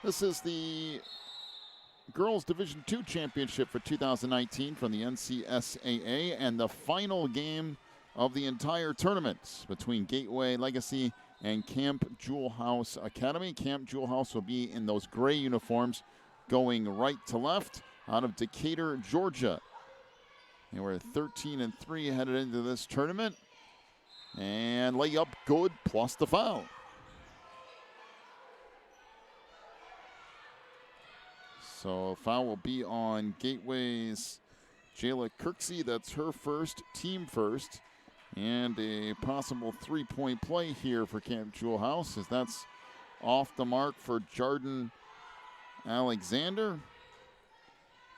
This is the Girls Division II Championship for 2019 from the NCSAA, and the final game of the entire tournament between Gateway Legacy and Camp Jewell House Academy. Camp Jewell House will be in those gray uniforms going right to left out of Decatur, Georgia. They were 13-3 headed into this tournament. And layup good plus the foul. So foul will be on Gateway's Jayla Kirksey. That's her first, team first. And a possible three-point play here for Camp Jewell House, as that's off the mark for Jarden Alexander.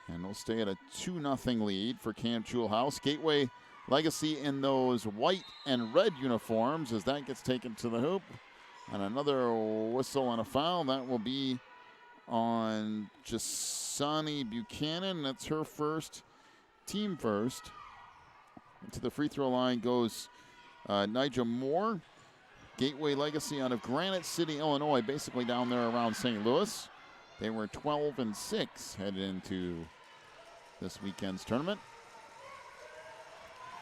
And we'll stay at a 2-0 lead for Camp Jewell House. Gateway Legacy in those white and red uniforms as that gets taken to the hoop. And another whistle and a foul. That will be on Jasani Buchanan. That's her first, team first. To the free throw line goes Nigel Moore. Gateway Legacy out of Granite City, Illinois, basically down there around St. Louis. They were 12-6 headed into this weekend's tournament.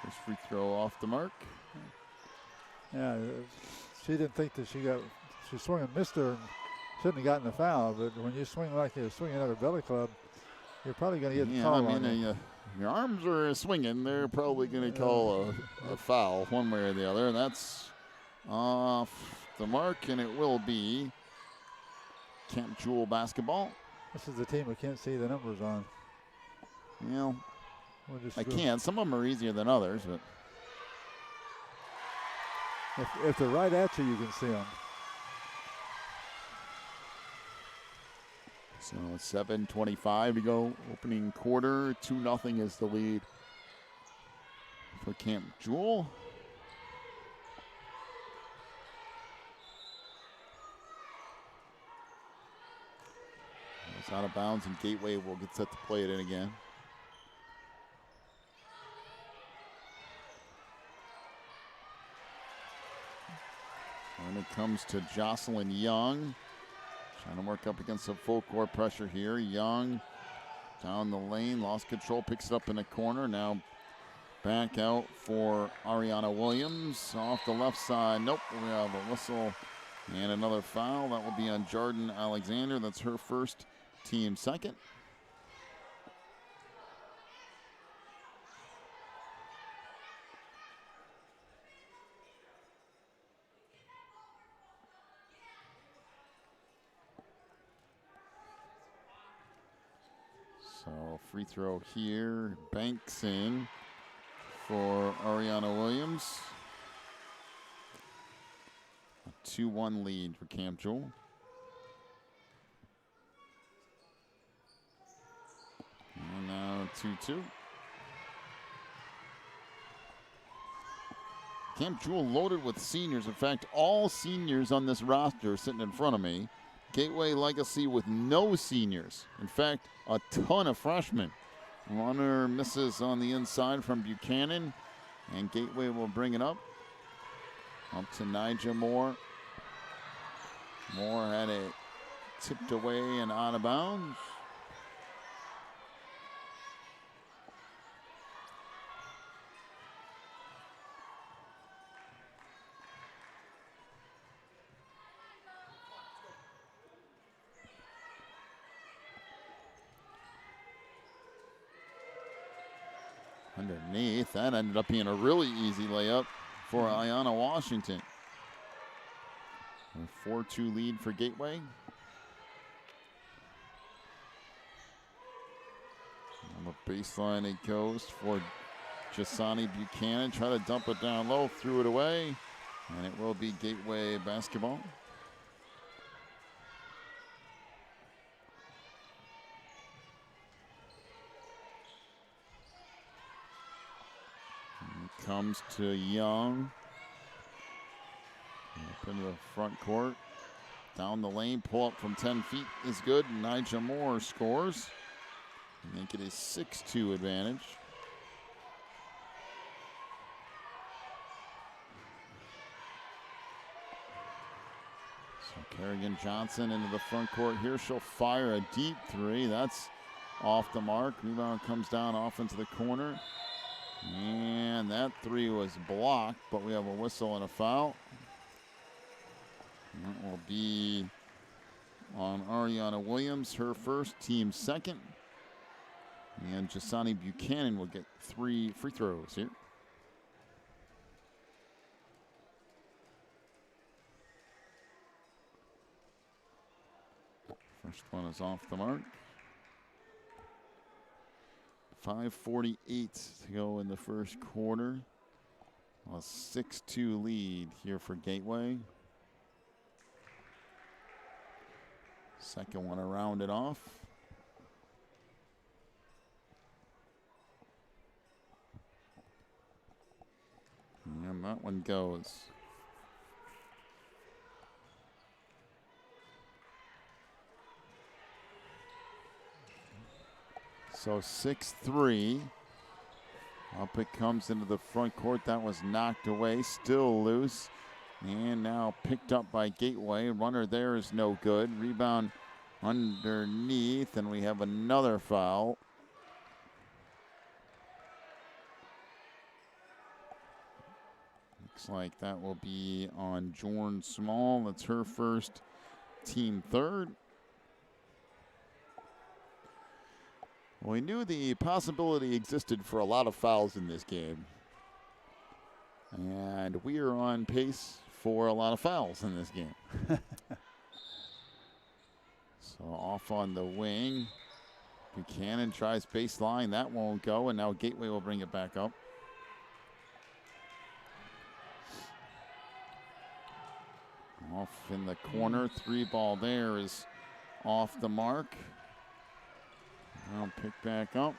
First free throw off the mark. Yeah, she didn't think that she swung and missed her and shouldn't have gotten the foul, but when you swing like you're swinging at a belly club, you're probably going to get the call on you. Your arms are swinging, they're probably going to call a foul one way or the other. That's off the mark, and it will be Camp Jewell basketball. This is the team we can't see the numbers on. You know, I can. Some of them are easier than others, but if they're right at you, you can see them. So 7:25 to go, opening quarter. 2-0 is the lead for Camp Jewell. It's out of bounds, and Gateway will get set to play it in again. When it comes to Jocelyn Young, trying to work up against some full court pressure here. Young down the lane, lost control, picks it up in the corner. Now back out for Ariana Williams off the left side. Nope, we have a whistle and another foul. That will be on Jarden Alexander. That's her first, team second. So free throw here, banks in for Ariana Williams. A 2-1 lead for Camp Jewell. And now 2-2. Camp Jewell loaded with seniors. In fact, all seniors on this roster sitting in front of me. Gateway Legacy with no seniors. In fact, a ton of freshmen. Runner misses on the inside from Buchanan, and Gateway will bring it up. Up to Nigel Moore. Moore had it tipped away and out of bounds. Underneath, that ended up being a really easy layup for Ayanna Washington. A 4-2 lead for Gateway. On the baseline it goes for Jasani Buchanan. Try to dump it down low, threw it away, and it will be Gateway basketball. Comes to Young. Up into the front court. Down the lane, pull up from 10 feet is good. Nigel Moore scores. Make it a 6-2 advantage. So Kerrigan Johnson into the front court here. She'll fire a deep three. That's off the mark. Rebound comes down off into the corner. And that three was blocked, but we have a whistle and a foul. And that will be on Ariana Williams, her first, team second. And Jasani Buchanan will get 3 free throws here. First one is off the mark. 5:48 to go in the first quarter. A 6-2 lead here for Gateway. Second one to round it off. And that one goes. So 6-3. Up it comes into the front court. That was knocked away. Still loose. And now picked up by Gateway. Runner there is no good. Rebound underneath. And we have another foul. Looks like that will be on Jorn Small. That's her first, team third. We knew the possibility existed for a lot of fouls in this game. And we are on pace for a lot of fouls in this game. So off on the wing. Buchanan tries baseline. That won't go. And now Gateway will bring it back up. Off in the corner. 3-ball there is off the mark. Now pick back up.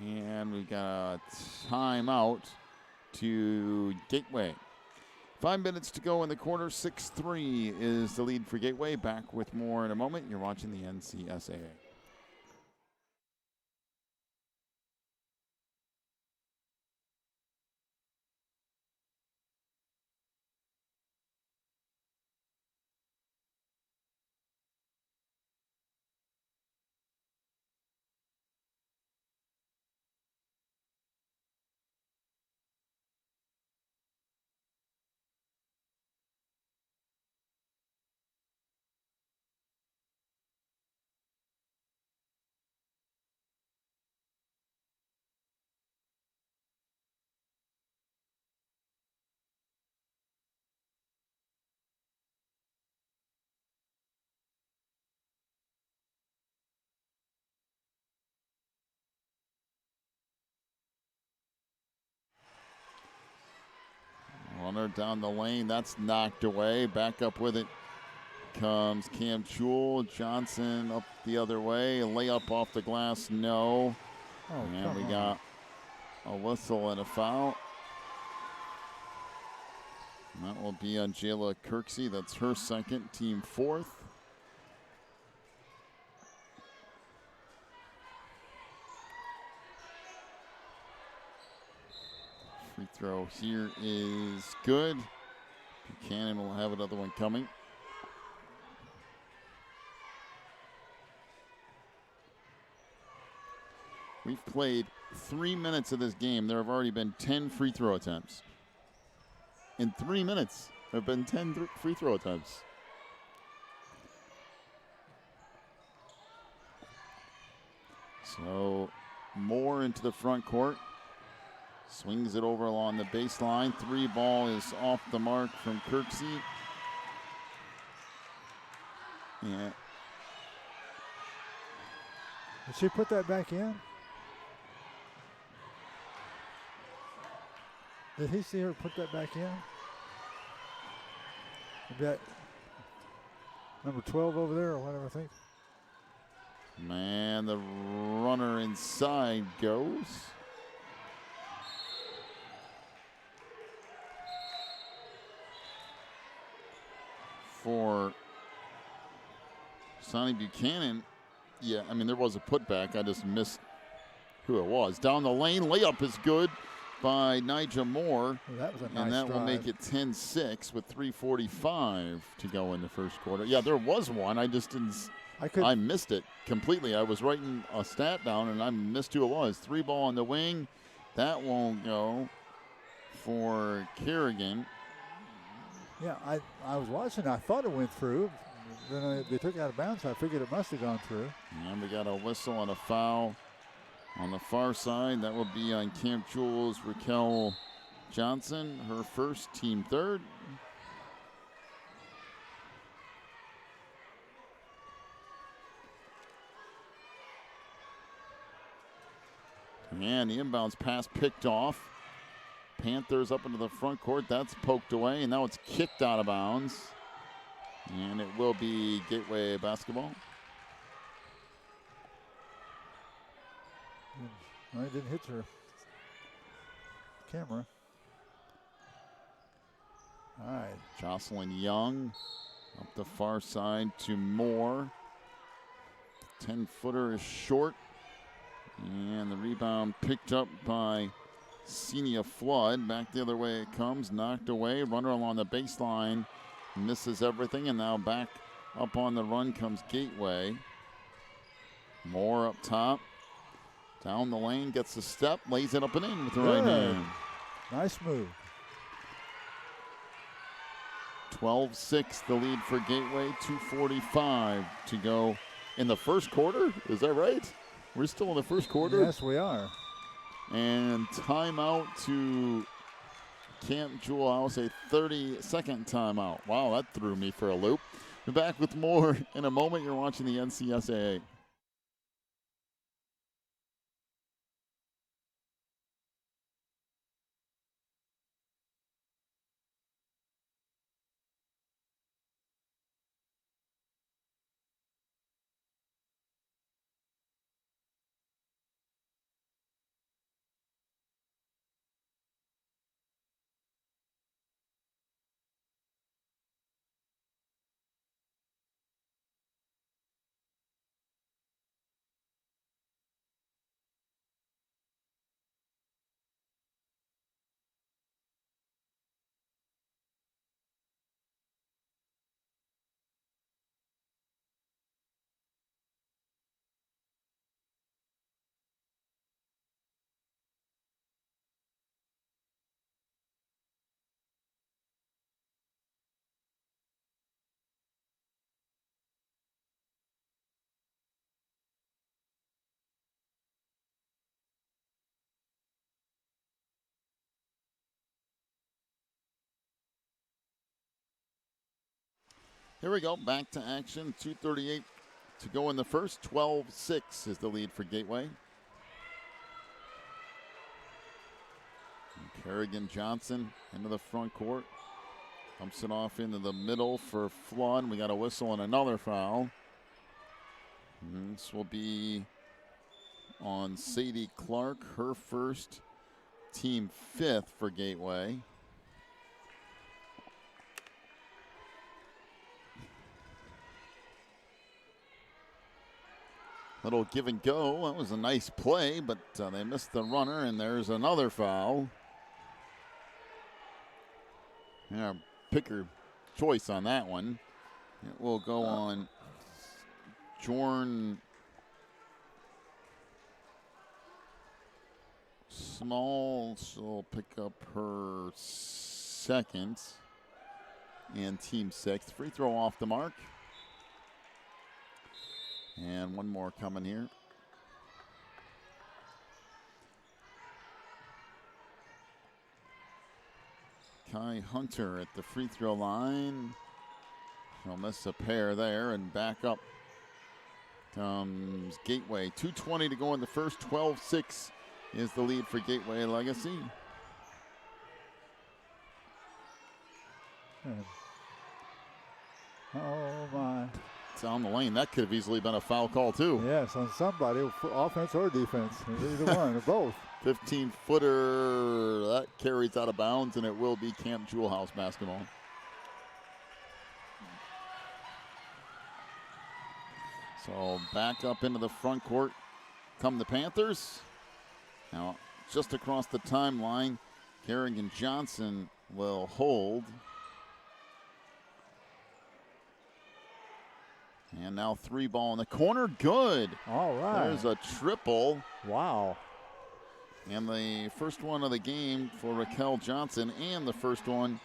And we got a timeout to Gateway. 5 minutes to go in the quarter. 6-3 is the lead for Gateway. Back with more in a moment. You're watching the NCSAA. Runner down the lane. That's knocked away. Back up with it comes Cam Jewell. Johnson up the other way. A layup off the glass. No. Oh, and we got a whistle and a foul. And that will be on Jayla Kirksey. That's her second, team fourth. Free throw here is good. Buchanan will have another one coming. We've played 3 minutes of this game. There have already been 10 free throw attempts. In 3 minutes, there have been 10 free throw attempts. So Moore into the front court. Swings it over along the baseline. 3-ball is off the mark from Kirksey. Yeah. Did she put that back in? Did he see her put that back in? That number 12 over there or whatever, I think. Man, the runner inside goes. For Sonny Buchanan, yeah, I mean, there was a putback. I just missed who it was. Down the lane, layup is good. by Nigel Moore. Well, that was a nice and that drive. will make it 10-6 with 3:45 to go in the first quarter. Yeah, there was one. I just didn't. I missed it completely. I was writing a stat down, and I missed who it was. 3 ball on the wing. That won't go for Kerrigan. Yeah, I was watching. I thought it went through. Then they took it out of bounds. I figured it must have gone through. And we got a whistle and a foul on the far side. That will be on Camp Jewell's Raquel Johnson, her first, team third. And the inbounds pass picked off. Panthers up into the front court. That's poked away, and now it's kicked out of bounds. And it will be Gateway basketball. Well, it didn't hit your camera. All right. Jocelyn Young up the far side to Moore. 10-footer is short. And the rebound picked up by Senia Flood. Back the other way it comes. Knocked away. Runner along the baseline. Misses everything. And now back up on the run comes Gateway. Moore up top. Down the lane. Gets the step. Lays it up and in with the right hand. Nice move. 12-6 the lead for Gateway. 2:45 to go in the first quarter. Is that right? We're still in the first quarter? Yes, we are. And timeout to Camp Jewell. I'll say 30-second timeout. Wow, that threw me for a loop. We're back with more in a moment. You're watching the NCSAA. Here we go, back to action. 2:38 to go in the first. 12-6 is the lead for Gateway. And Kerrigan Johnson into the front court. Pumps it off into the middle for Flood. We got a whistle and another foul. And this will be on Sadie Clark, her first, team fifth for Gateway. Little give and go. That was a nice play, but they missed the runner, and there's another foul. Yeah, picker choice on that one. It will go on Jorn Small. She'll pick up her second and team sixth. Free throw off the mark. And one more coming here. Kai Hunter at the free throw line. She'll miss a pair there, and back up comes Gateway. 2:20 to go in the first. 12-6 is the lead for Gateway Legacy. Oh, my. Down the lane. That could have easily been a foul call, too. Yes, on somebody, offense or defense. Either one, or both. 15-footer. That carries out of bounds, and it will be Camp Jewell House basketball. So back up into the front court come the Panthers. Now just across the timeline. Kerrigan Johnson will hold. And now 3-ball in the corner. Good. All right. There's a triple. Wow. And the first one of the game for Raquel Johnson and the first one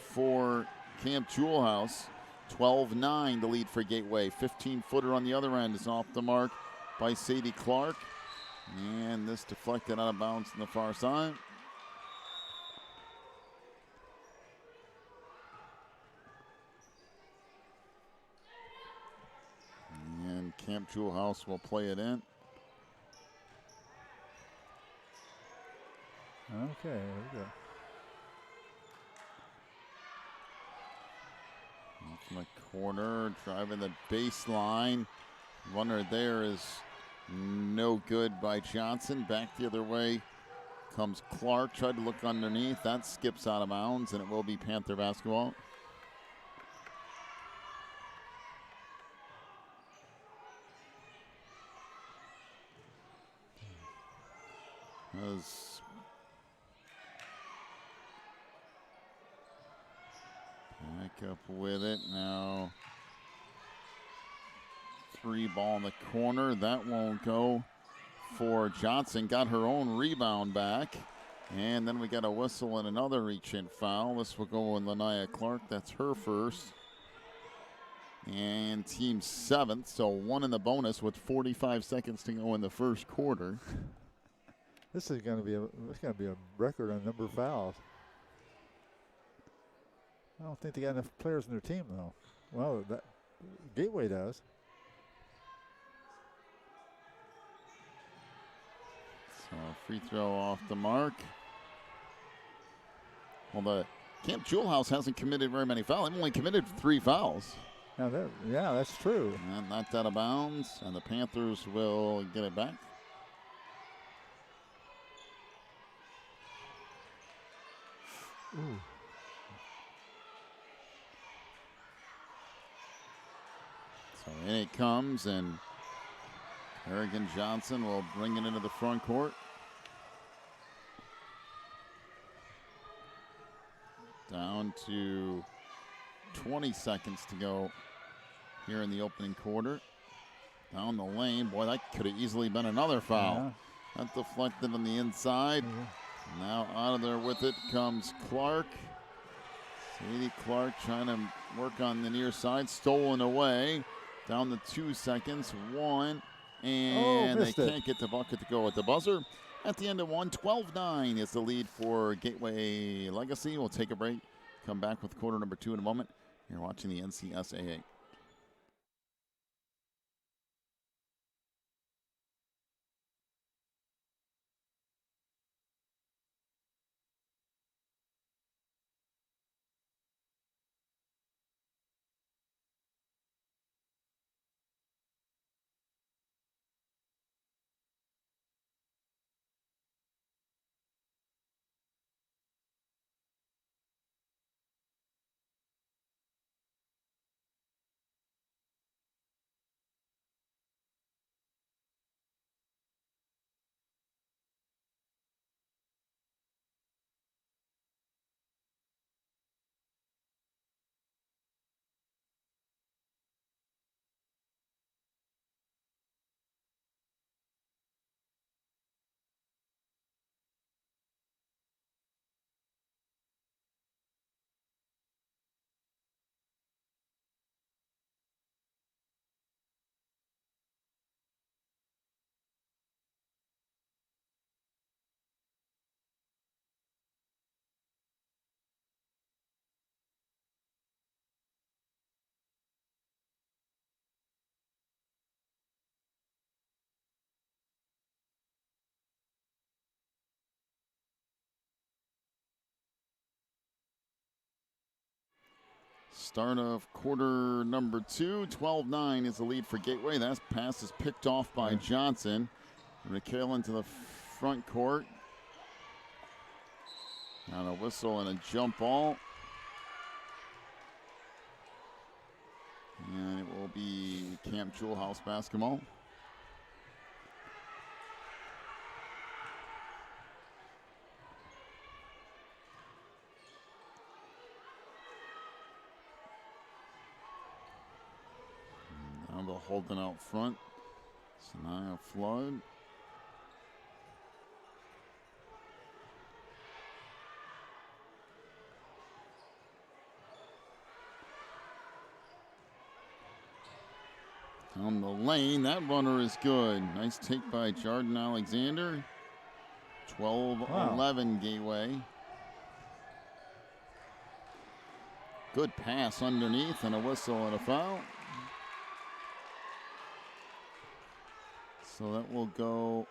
for Camp Jewell. 12-9 the lead for Gateway. 15-footer on the other end is off the mark by Sadie Clark. And this deflected out of bounds on the far side. And Camp Jewell will play it in. Okay, here we go. From the corner, driving the baseline. Runner there is no good by Johnson. Back the other way comes Clark. Tried to look underneath. That skips out of bounds, and it will be Panther basketball. As back up with it now. 3-ball in the corner. That won't go for Johnson. Got her own rebound back. And then we got a whistle and another reach-in foul. This will go on Lanaya Clark. That's her first. And team 7th, so 1 in the bonus with 45 seconds to go in the first quarter. This is going to be a record on number of fouls. I don't think they got enough players in their team though. Well, that Gateway does. So free throw off the mark. Well, the Camp Jewell hasn't committed very many fouls. They've only committed 3 fouls. Now yeah, that's true. And knocked out of bounds, and the Panthers will get it back. Ooh. So in it comes, and Kerrigan Johnson will bring it into the front court. Down to 20 seconds to go here in the opening quarter. Down the lane. Boy, that could have easily been another foul. Yeah. That deflected on the inside. Yeah. Now out of there with it comes Clark. Sadie Clark trying to work on the near side. Stolen away. Down to 2 seconds. 1. And they can't get the bucket to go at the buzzer. At the end of 1, 12-9 is the lead for Gateway Legacy. We'll take a break. Come back with quarter number 2 in a moment. You're watching the NCSAA. Start of quarter number 2. 12-9 is the lead for Gateway. That pass is picked off by Johnson. Raquel into the front court. And a whistle and a jump ball. And it will be Camp Jewell basketball. Now they'll hold it out front. Sanaya Flood. Down the lane, that runner is good. Nice take by Jordan Alexander. 12-11 Gateway. Good pass underneath and a whistle and a foul. So that will go,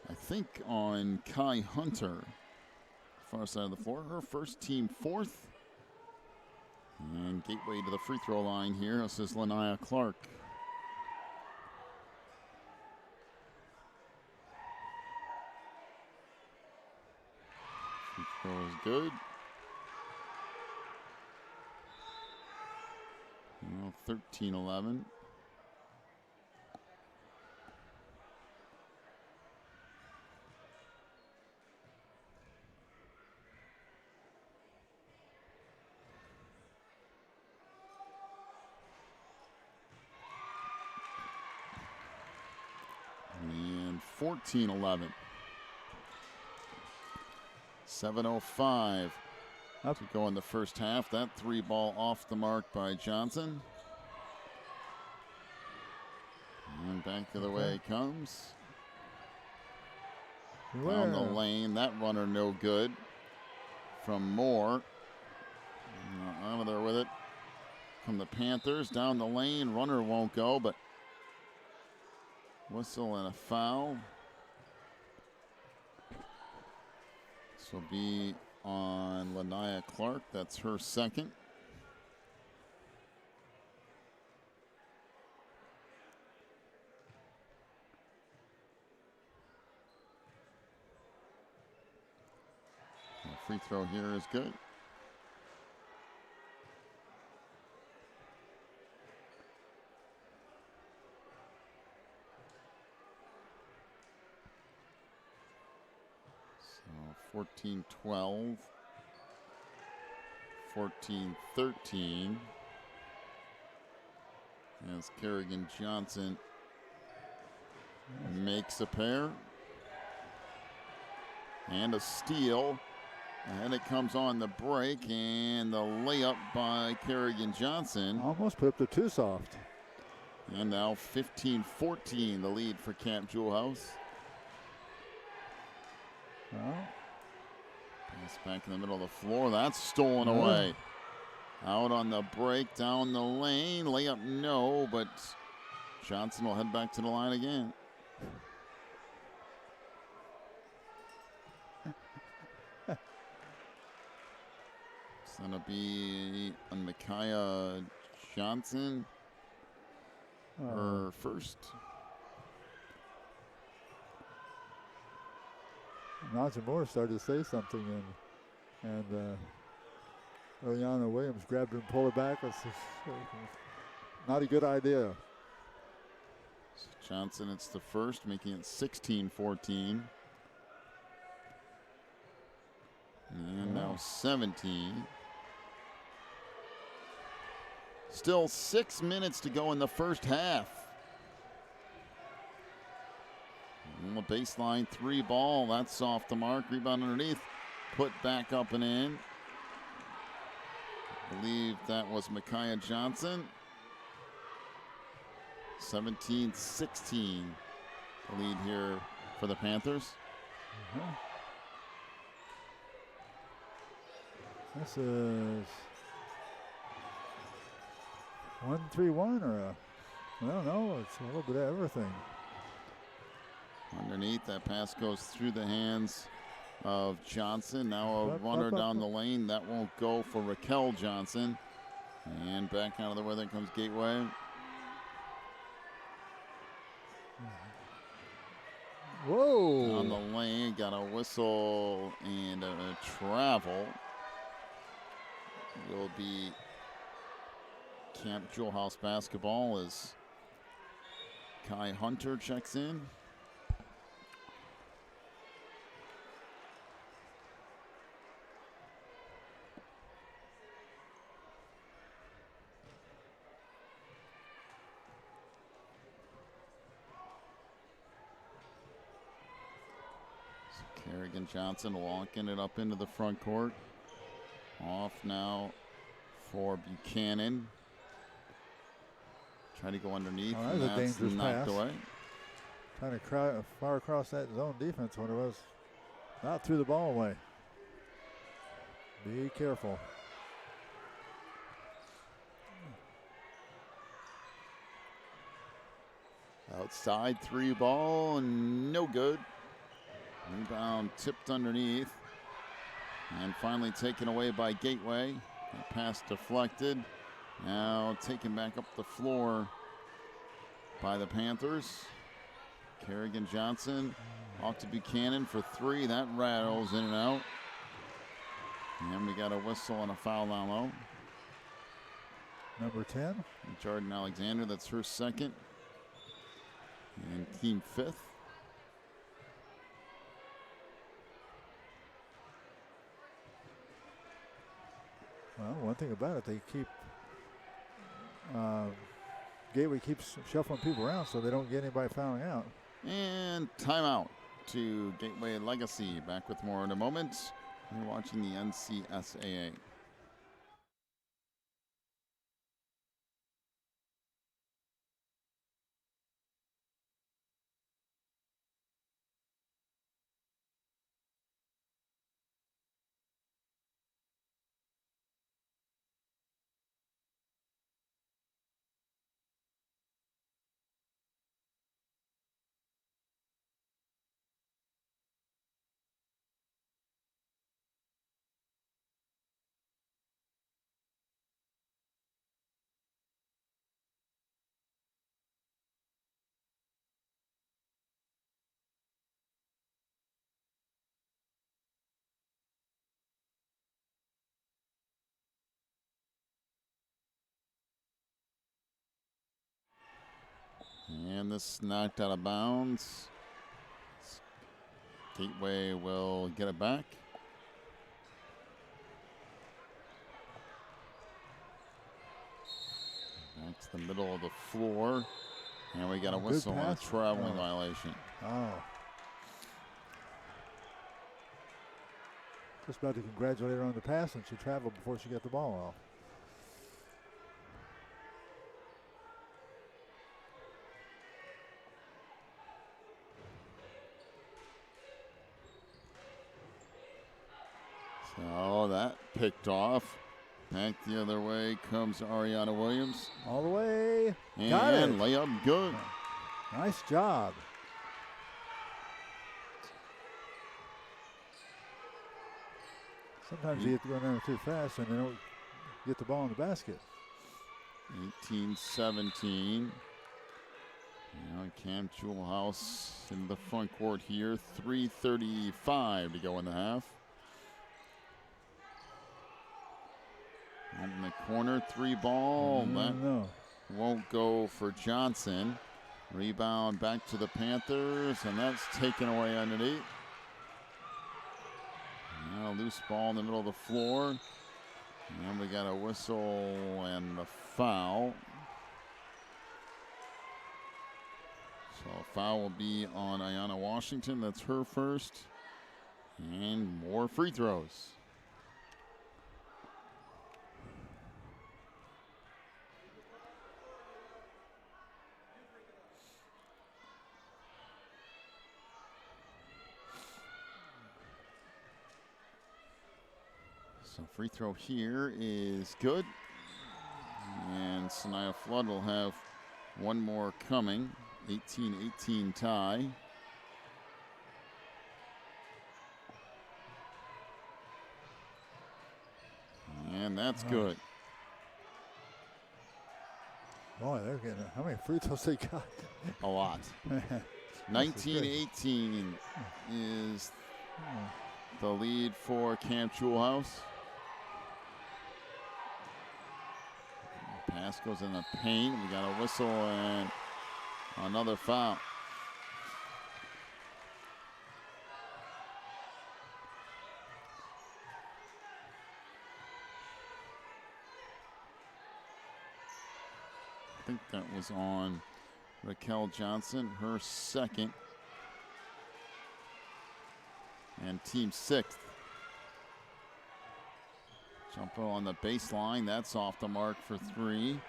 I think, on Kai Hunter. Far side of the floor. Her first, team fourth. And Gateway to the free throw line here. This is Lanaya Clark. Free throw is good. 13-11. And 14-11. 7:05 to go in the first half. That three ball off the mark by Johnson. And back the other way it comes. Down the lane. That runner no good. From Moore. Out of there with it. From the Panthers. Down the lane. Runner won't go, but whistle and a foul. This will be on Lanaya Clark. That's her second. The free throw here is good. So 14-12, 14-13. As Kerrigan Johnson makes a pair. And a steal. And it comes on the break, and the layup by Kerrigan Johnson. Almost put up the two soft. And now 15-14, the lead for Camp Jewell House. Well, pass back in the middle of the floor. That's stolen away. Out on the break, down the lane. Layup, no, but Johnson will head back to the line again. It's going to be on Micaiah Johnson, her first. Johnson Moore started to say something, and Eliana Williams grabbed her and pulled her back. It's not a good idea. So Johnson, it's the first, making it 16-14. And now 17. Still 6 minutes to go in the first half. And the baseline three ball, that's off the mark. Rebound underneath, put back up and in. I believe that was Micaiah Johnson. 17-16, the lead here for the Panthers. This is 1-3-1 or I don't know. It's a little bit of everything. Underneath, that pass goes through the hands of Johnson. Now a runner down the lane. That won't go for Raquel Johnson. And back out of the way, there comes Gateway. Whoa! Down the lane, got a whistle and a travel. Will be Camp Jewell House basketball as Kai Hunter checks in. Kerrigan Johnson walking it up into the front court. Off now for Buchanan. Trying to go underneath, Oh, and that's a that's dangerous knocked pass. away. Trying to fire across that zone defense when it was not threw the ball away. Be careful. Outside 3 ball, no good. Rebound tipped underneath. And finally taken away by Gateway. That pass deflected. Now taken back up the floor by the Panthers. Kerrigan Johnson off to Buchanan for 3. That rattles in and out. And we got a whistle and a foul down low. Number 10. Jordan Alexander, that's her second. And team 5th. Well, one thing about it, they keep Gateway keeps shuffling people around so they don't get anybody fouling out. And timeout to Gateway Legacy. Back with more in a moment. You're watching the NCSAA. And this knocked out of bounds. Gateway will get it back. Back to the middle of the floor. And we got a whistle on a traveling violation. Oh. Just about to congratulate her on the pass, and she traveled before she got the ball off. So that picked off. Back the other way comes Ariana Williams. All the way. And Got it. layup good. Nice job. Sometimes you have to go down too fast and they don't get the ball in the basket. 18-17. Now Cam Jewell House in the front court here. 3:35 to go in the half. In the corner, 3 ball. That won't go for Johnson. Rebound back to the Panthers, and that's taken away underneath. Now loose ball in the middle of the floor. And we got a whistle and a foul. So a foul will be on Ayanna Washington. That's her first. And more free throws. So free throw here is good. And Sanaya Flood will have one more coming. 18-18 tie. And that's good. Boy, they're getting how many free throws they got? A lot. 19-18 is the lead for Camp Jewell House. Pass goes in the paint. We got a whistle and another foul. I think that was on Raquel Johnson, her second. and team 6th. Jumper on the baseline. That's off the mark for 3.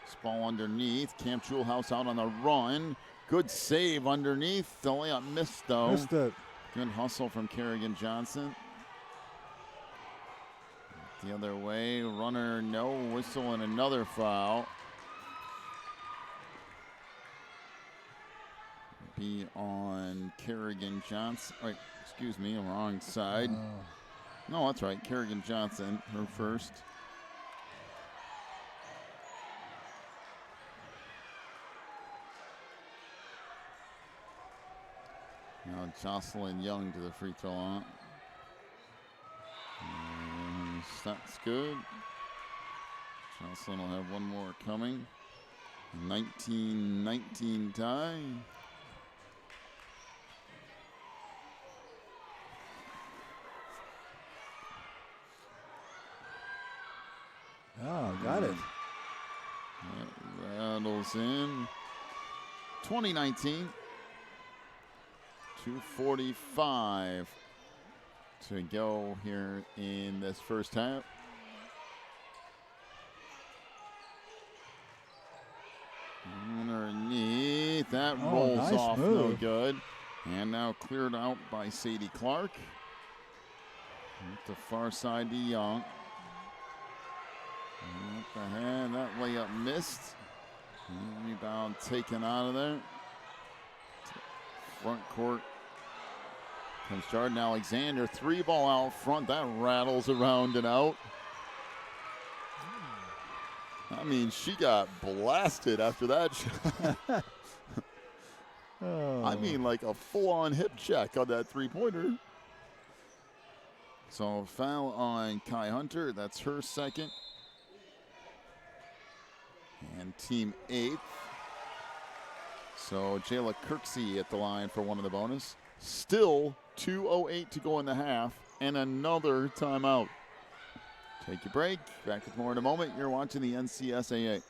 This ball underneath. Camp Jewell House out on the run. Good save underneath. The layup missed, though. Missed it. Good hustle from Kerrigan Johnson. The other way. Runner, no. Whistle and another foul. Be on Kerrigan Johnson. Wait, excuse me, wrong side. No, that's right. Kerrigan Johnson, her first. Now Jocelyn Young to the free throw line. That's good. Jocelyn will have one more coming. 19-19 tie. Oh, got it. That rattles in. 2019. 2:45 to go here in this first half. Underneath, that rolls nice off, move. no good. And now cleared out by Sadie Clark. At the far side to Young. And up ahead, that layup missed. And rebound taken out of there. Front court comes Jordan Alexander. 3 ball out front. That rattles around and out. I mean, she got blasted after that shot. I mean, like a full-on hip check on that three-pointer. So foul on Kai Hunter. That's her second. And team 8th. So Jayla Kirksey at the line for one of the bonus. Still 2:08 to go in the half and another timeout. Take your break. Back with more in a moment. You're watching the NCSAA.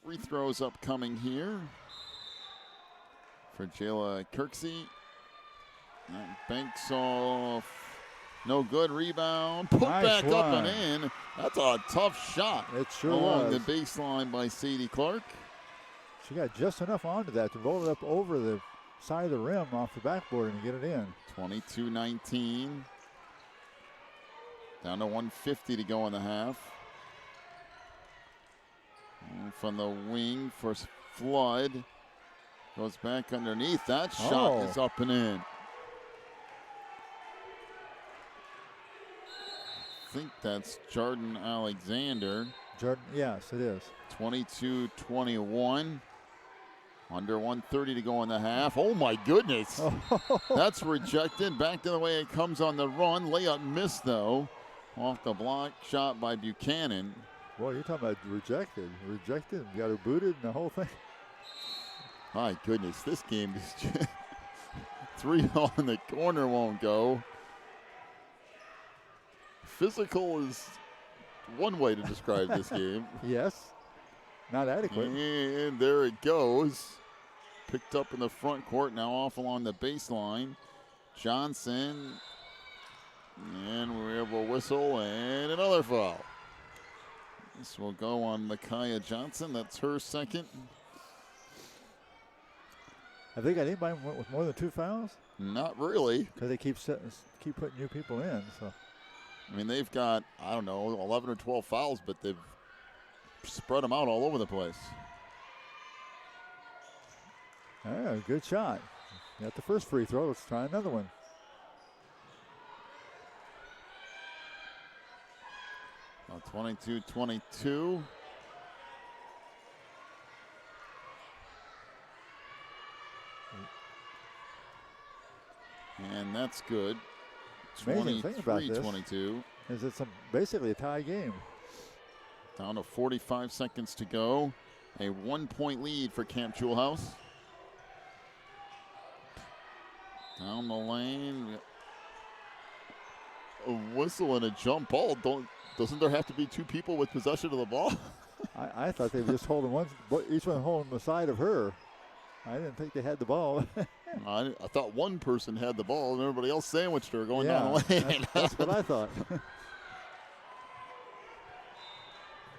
Free throws upcoming here for Jayla Kirksey. That banks off. No good. Rebound. Put Nice back up one. and in. That's a tough shot. It sure along was. the baseline by Sadie Clark. She got just enough onto that to roll it up over the side of the rim off the backboard and get it in. 22-19. Down to 150 to go in the half. And from the wing for Flood. Goes back underneath. That shot is up and in. I think that's Jordan Alexander. Jordan, yes, it is. 22-21. Under 130 to go in the half. Oh, my goodness. That's rejected. Back to the way it comes on the run. Layup missed, though. Off the block shot by Buchanan. Boy, you're talking about rejected. Rejected, got her booted and the whole thing. My goodness, this game is just 3 on the corner won't go. Physical is one way to describe this game. Yes, not adequate. And there it goes. Picked up in the front court, now off along the baseline. Johnson And we have a whistle and another foul. This will go on Micaiah Johnson. That's her second. Have they got anybody with more than 2 fouls? Not really. Because they keep putting new people in. So, I mean, they've got, I don't know, 11 or 12 fouls, but they've spread them out all over the place. yeah, good shot. Got the first free throw. Let's try another one. Well, 22-22. And that's good. Amazing thing about this 23-22. is it's basically a tie game. Down to 45 seconds to go. A 1-point lead for Camp Jewell House. Down the lane. A whistle and a jump ball. Doesn't there have to be 2 people with possession of the ball? I thought they were just holding each one holding the side of her. I didn't think they had the ball. I thought one person had the ball and everybody else sandwiched her going down the lane. That's what I thought.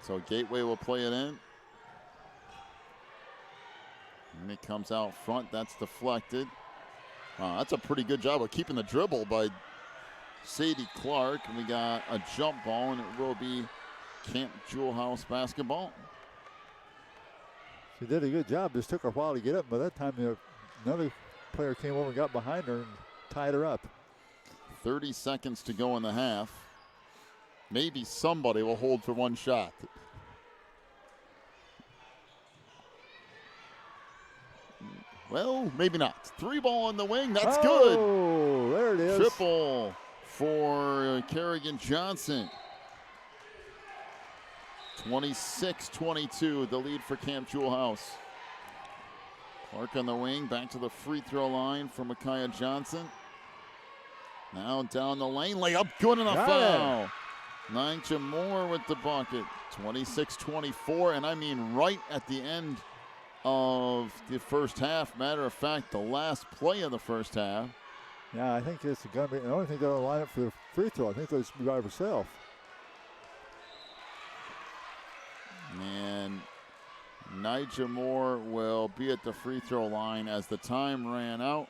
So Gateway will play it in. And it comes out front. That's deflected. That's a pretty good job of keeping the dribble by Sadie Clark. And we got a jump ball, and it will be Camp Jewell House basketball. She did a good job. Just took her a while to get up. By that time, another player came over and got behind her and tied her up. 30 seconds to go in the half. Maybe somebody will hold for one shot. Well, maybe not. 3 ball on the wing. That's good. Oh, there it is. Triple for Kerrigan Johnson. 26-22, the lead for Camp Jewell House. Clark on the wing, back to the free throw line for Micaiah Johnson. Now down the lane, layup, good enough foul. Nyjah Moore with the bucket. 26-24, and I mean right at the end of the first half. Matter of fact, the last play of the first half. Yeah, I think it's going to be, I don't think they'll line up for the free throw. I think they'll just be by herself. And Nyjah Moore will be at the free throw line as the time ran out.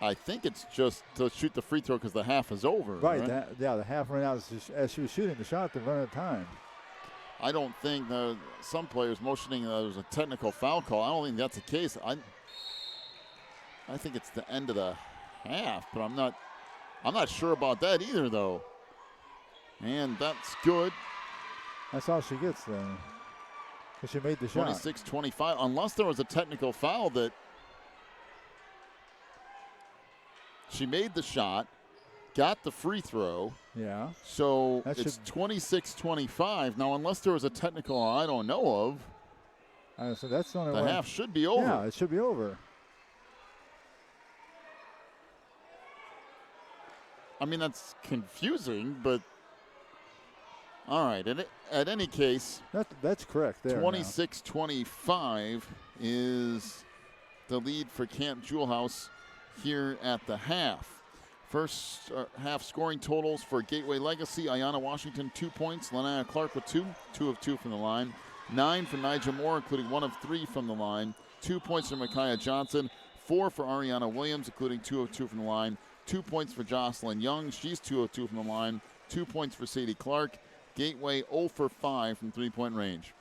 I think it's just to shoot the free throw because the half is over. Right. The half ran out as she was shooting the shot to run out of time. I don't think some players motioning there was a technical foul call. I don't think that's the case. I think it's the end of the half, but I'm not sure about that either, though. And that's good. That's all she gets then. Because she made the shot. 26-25, unless there was a technical foul that she made the shot, got the free throw. Yeah. So it's 26-25. Now, unless there was a technical I don't know of, so that's the the half should be over. Yeah, it should be over. I mean, that's confusing, but all right. At any case, that's correct there. 26-25 is the lead for Camp Jewell House here at the half. First half scoring totals for Gateway Legacy. Ayanna Washington, 2 points. Lanaya Clark with 2 of 2 from the line. 9 for Nyjah Moore, including 1 of 3 from the line. 2 points for Micaiah Johnson. 4 for Ariana Williams, including 2 of 2 from the line. 2 points for Jocelyn Young. She's 2 of 2 from the line. 2 points for Sadie Clark. Gateway 0 for 5 from three-point range.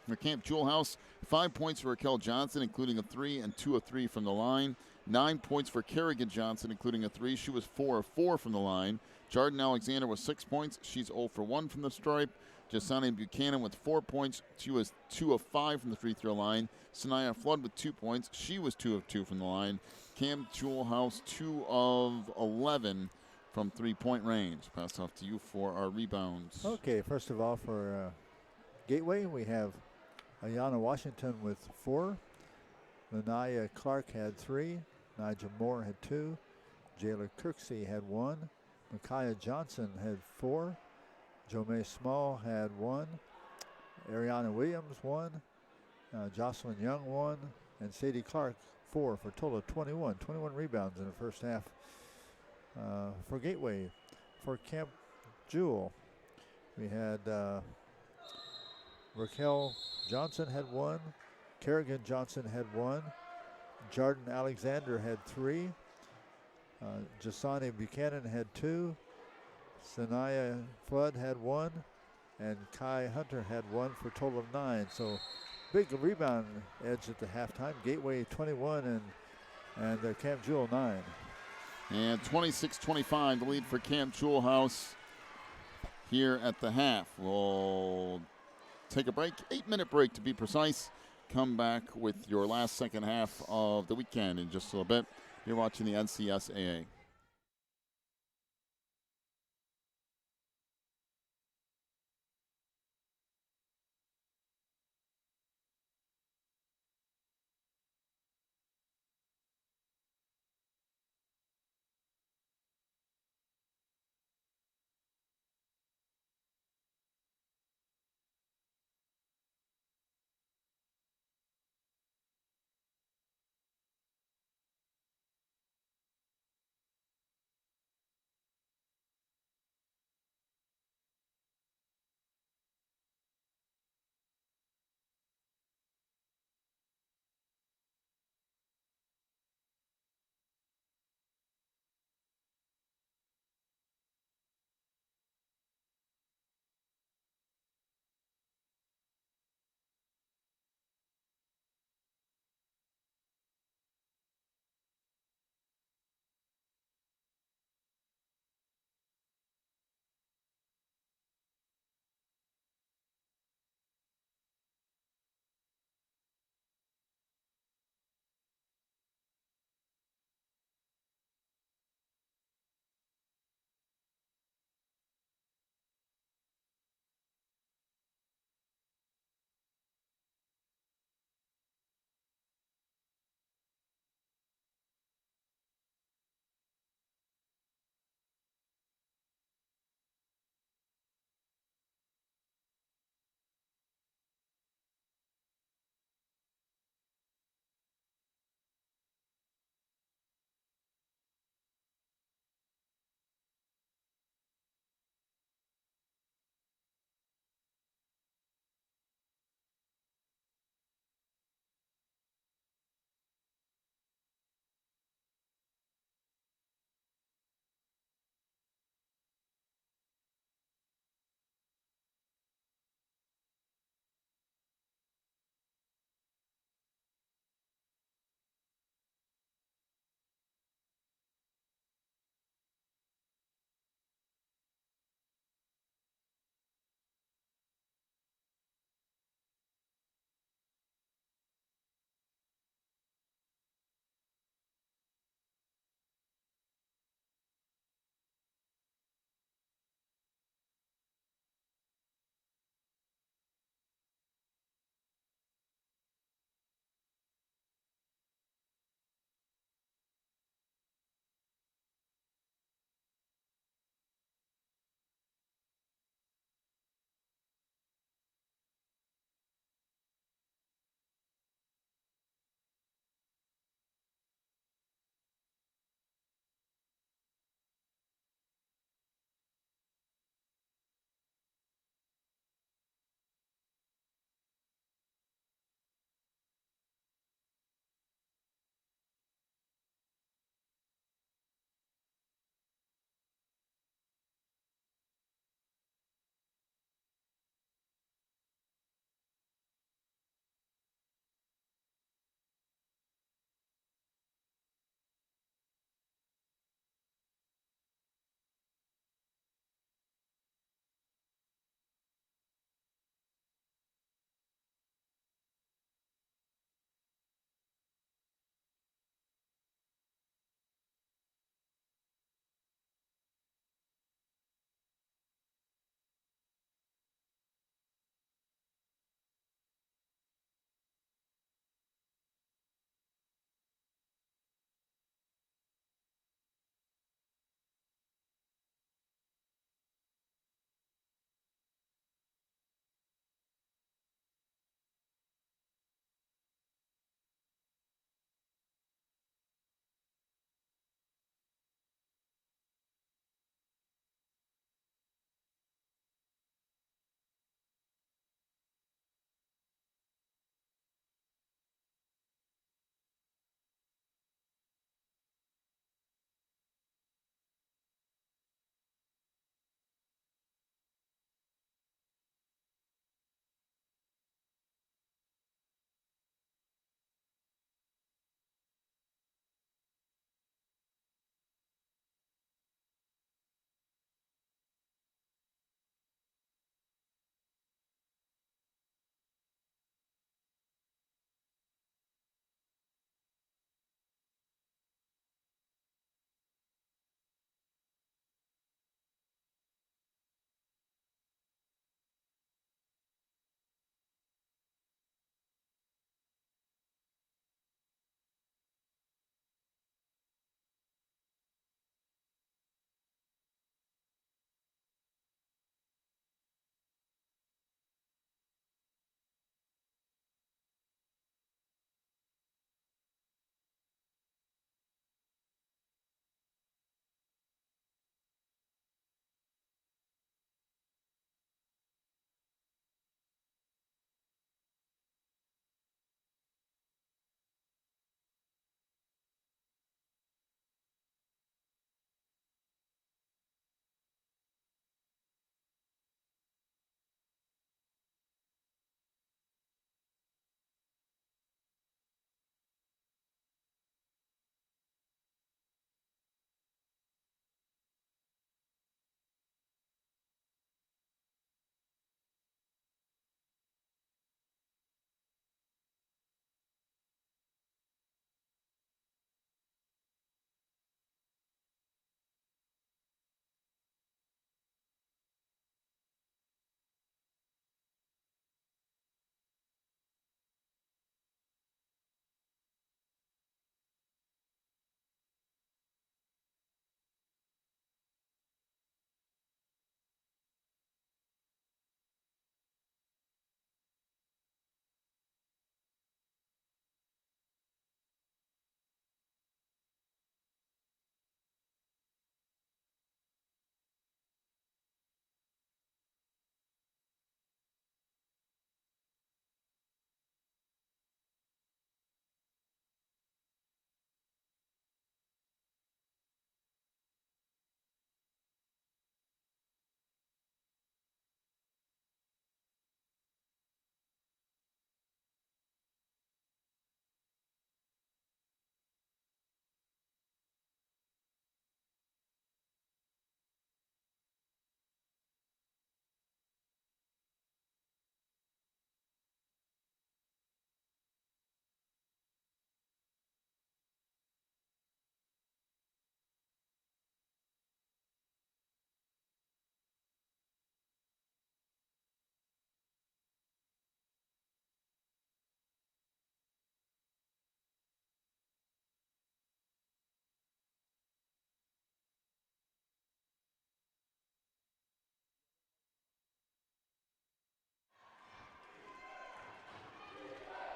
For Camp Jewell House, 5 points for Raquel Johnson, including a 3 and 2 of 3 from the line. 9 points for Kerrigan Johnson, including a 3. She was 4 of 4 from the line. Jordan Alexander with 6 points. She's 0 for 1 from the stripe. Jasani Buchanan with 4 points. She was 2 of 5 from the free throw line. Sanaya Flood with 2 points. She was 2 of 2 from the line. Camp Jewell House 2 of 11 from three-point range. Pass off to you for our rebounds. Okay, first of all, for Gateway, we have Ayanna Washington with 4. Lanaya Clark had 3. Nyjah Moore had 2. Jayla Kirksey had 1. Micaiah Johnson had 4. Jomay Small had 1. Ariana Williams 1. Jocelyn Young 1. And Sadie Clark 4 for a total of 21. 21 rebounds in the first half for Gateway. For Camp Jewell, we had Raquel Johnson had 1. Kerrigan Johnson had 1. Jordan Alexander had 3. Jasani Buchanan had 2. Sanaya Flood had 1. And Kai Hunter had 1 for a total of 9. So big rebound edge at the halftime. Gateway 21 and Camp Jewell 9. And 26-25, the lead for Camp Jewell House here at the half. We'll take a break, 8-minute break to be precise. Come back with your last second half of the weekend in just a little bit. You're watching the NCSAA.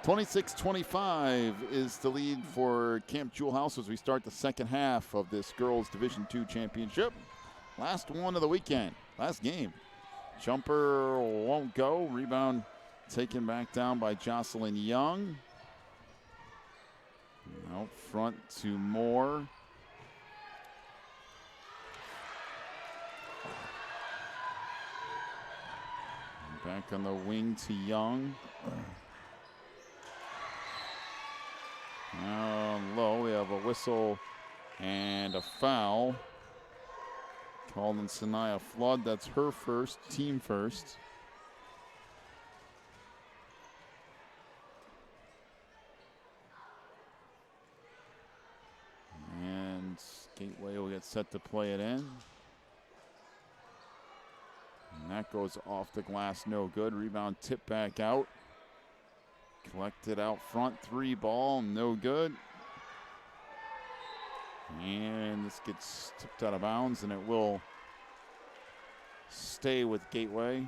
26-25 is the lead for Camp Jewell House as we start the second half of this girls Division II championship. Last one of the weekend, last game. Jumper won't go. Rebound taken back down by Jocelyn Young. Out front to Moore. Back on the wing to Young. Now low, we have a whistle and a foul. Called on Sanaya Flood. That's her first, team first. And Gateway will get set to play it in. And that goes off the glass, no good. Rebound tip back out. Collected out front, 3 ball, no good. And this gets tipped out of bounds, and it will stay with Gateway.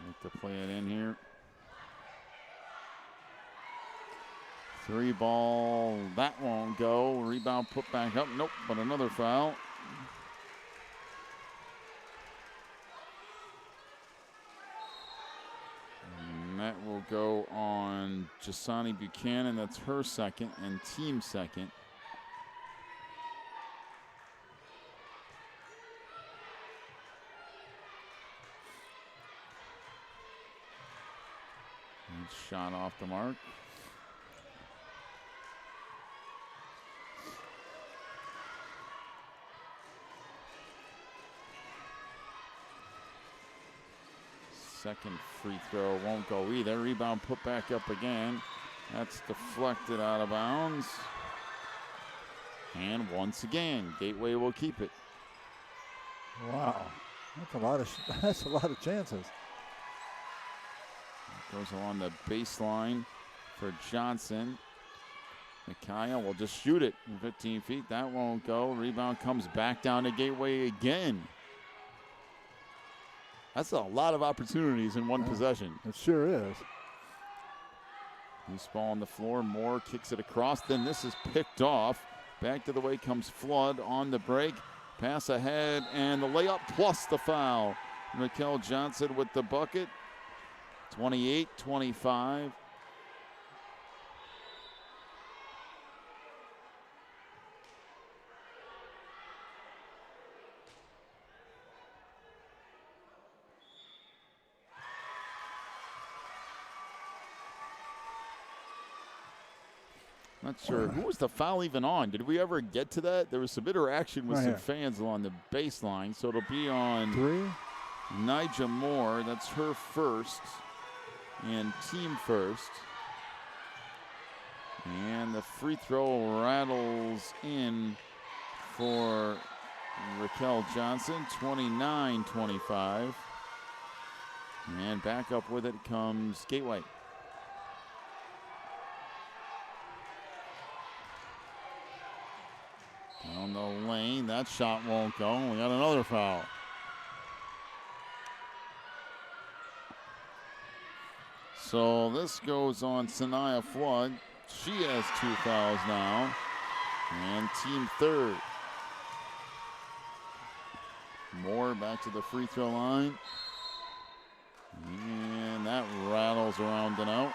Like to play it in here. 3 ball, that won't go. Rebound put back up, nope, but another foul. And that will go on Jasani Buchanan. That's her second and team second. And shot off the mark. Second free throw won't go either. Rebound put back up again. That's deflected out of bounds. And once again, Gateway will keep it. Wow, that's a lot of chances. Goes along the baseline for Johnson. Micaiah will just shoot it from 15 feet. That won't go. Rebound comes back down to Gateway again. That's a lot of opportunities in one possession. It sure is. Loose ball on the floor. Moore kicks it across. Then this is picked off. Back to the way comes Flood on the break. Pass ahead and the layup plus the foul. Raquel Johnson with the bucket. 28-25. Not sure. Who was the foul even on? Did we ever get to that? There was some interaction with some fans along the baseline, so it'll be on 3. Nija Moore. That's her first and team first. And the free throw rattles in for Raquel Johnson, 29-25. And back up with it comes Gateway. Down the lane, that shot won't go. We got another foul. So this goes on Sanaya Flood. She has 2 fouls now. And team third. Moore back to the free throw line. And that rattles around and out.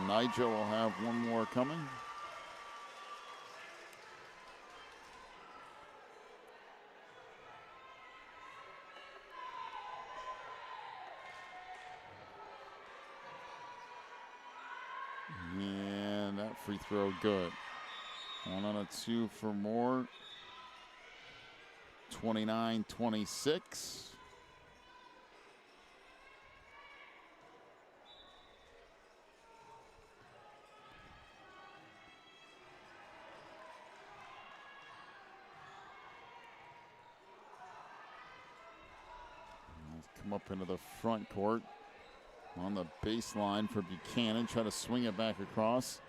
Nigel will have one more coming. And that free throw good. 1 on a 2 for Moore. 29-26. Come up into the front court. On the baseline for Buchanan. Try to swing it back across.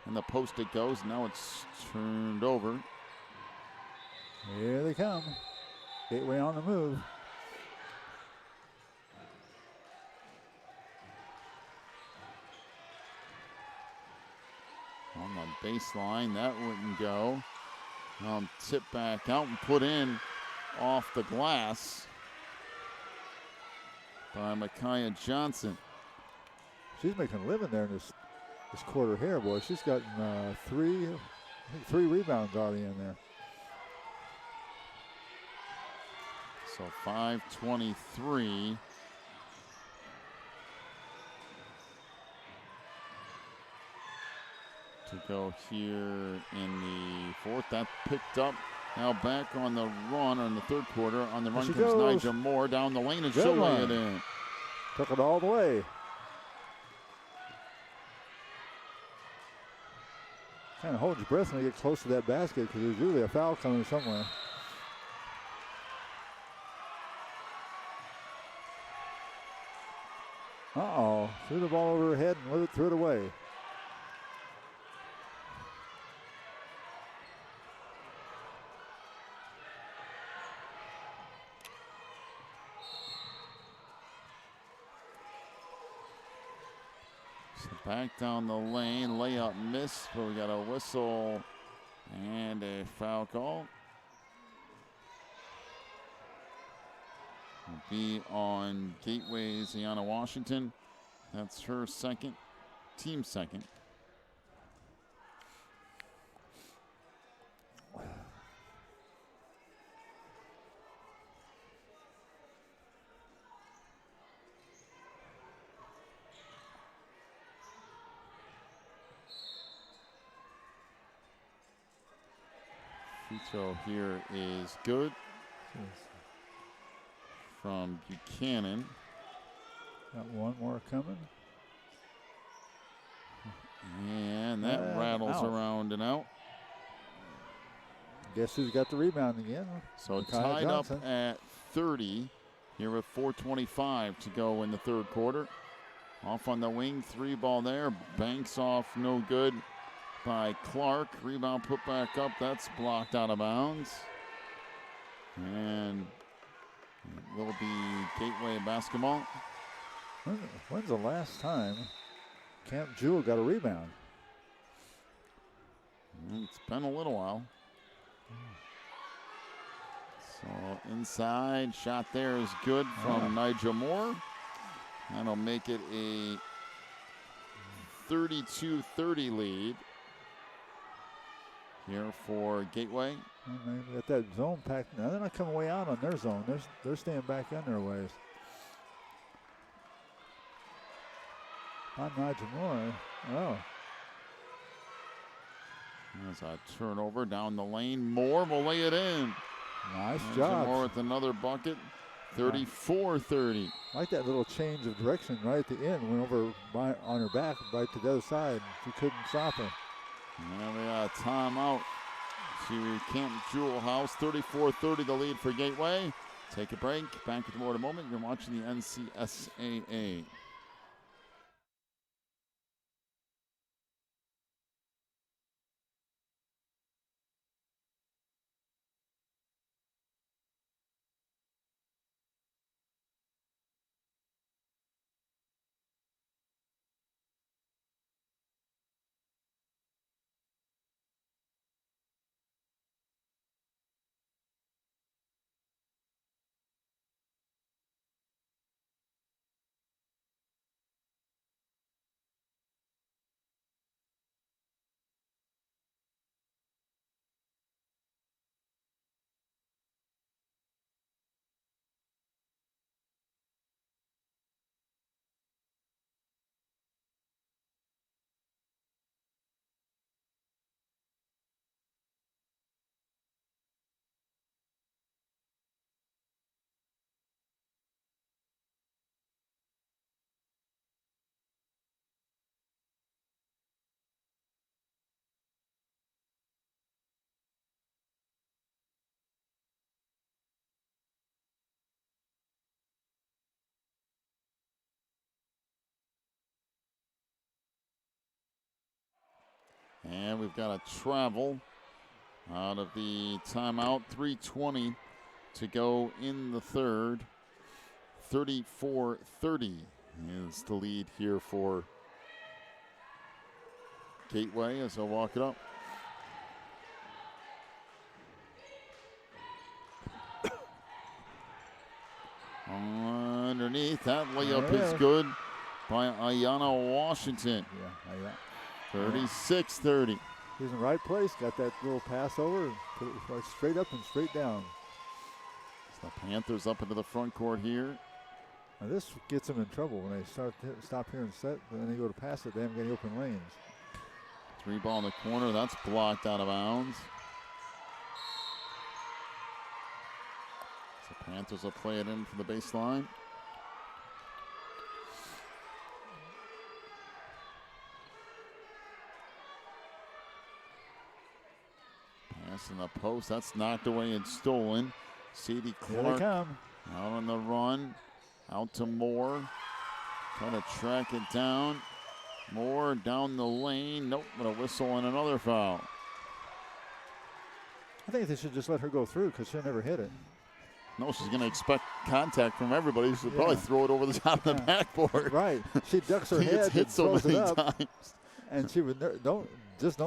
And the post it goes. Now it's turned over. Here they come. Gateway on the move. On the baseline, that wouldn't go. Tip back out and put in off the glass by Micaiah Johnson. She's making a living there in this quarter here, boy. She's gotten three rebounds already in there. So 5:23. To go here in the fourth. That picked up. Now back on the run in the third quarter. On the run comes Nigel Moore down the lane, and she'll lay it in. Took it all the way. Kind of hold your breath when you get close to that basket because there's usually a foul coming somewhere. Uh-oh. Threw the ball over her head and threw it away. Back down the lane, layup missed, but we got a whistle and a foul call. Will be on Gateway's Ayanna Washington. That's her second, team second. Free throw here is good from Buchanan. Got one more coming. And that rattles around and out. Guess who's got the rebound again? So tied up at 30 here with 4:25 to go in the third quarter. Off on the wing, three ball there. Banks off, no good by Clark. Rebound put back up. That's blocked out of bounds. And it will be Gateway basketball. When's the last time Camp Jewell got a rebound? It's been a little while. So inside, shot there is good from Nigel Moore. That'll make it a 32-30 lead here for Gateway. They got that zone packed. Now they're not coming way out on their zone. They're staying back in their ways. On Nigel Moore. Oh. There's a turnover down the lane. Moore will lay it in. Nice job. Moore with another bucket. 34-30. Like that little change of direction right at the end. Went over on her back right to the other side. She couldn't stop her. And we got a timeout to Camp Jewell House. 34-30 the lead for Gateway. Take a break. Back with more in a moment. You're watching the NCSAA. And we've got a travel out of the timeout. 3:20 to go in the third. 34-30 is the lead here for Gateway as they'll walk it up. Underneath, that layup is good by Ayanna Washington. Yeah, 36-30. He's in the right place, got that little pass over, and put it right straight up and straight down. So the Panthers up into the front court here. Now this gets them in trouble when they stop here and set, but then they go to pass it, they haven't got any open lanes. 3 ball in the corner, that's blocked out of bounds. So Panthers will play it in from the baseline. Pass in the post, that's knocked away and stolen. Sadie Here Clark they come. out on the run. Out to Moore. Trying to track it down. Moore down the lane. Nope, but a whistle and another foul. I think they should just let her go through because she'll never hit it. No, she's going to expect contact from everybody. She'll probably throw it over the top of the backboard. Right. She ducks her She head gets hit and so throws many it up, times. and she would don't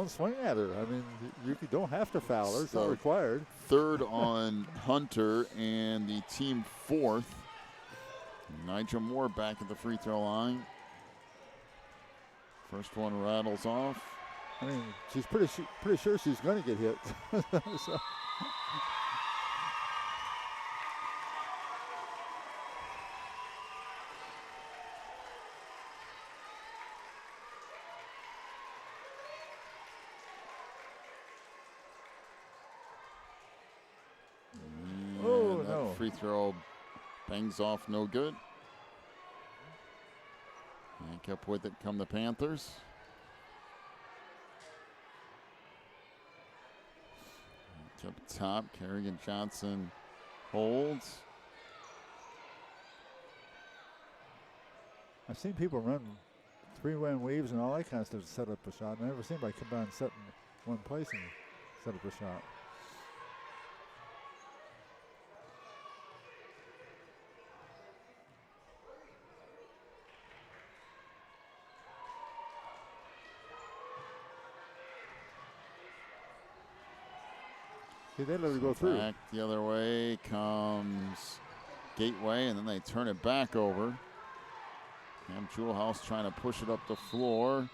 swing at her. I mean, you don't have to foul her. It's not So, required. Third on Hunter and the team fourth. Nigel Moore back at the free throw line. First one rattles off. I mean, she's pretty sure she's going to get hit. So. And that free throw bangs off, no good. And kept with it come the Panthers. Up top, Kerrigan Johnson holds. I've seen people run three-man weaves and all that kind of stuff to set up a shot. I've never seen anybody come down and set in one place and set up a shot. See, they let it go through. Back the other way comes Gateway, and then they turn it back over. Cam Jewell trying to push it up the floor.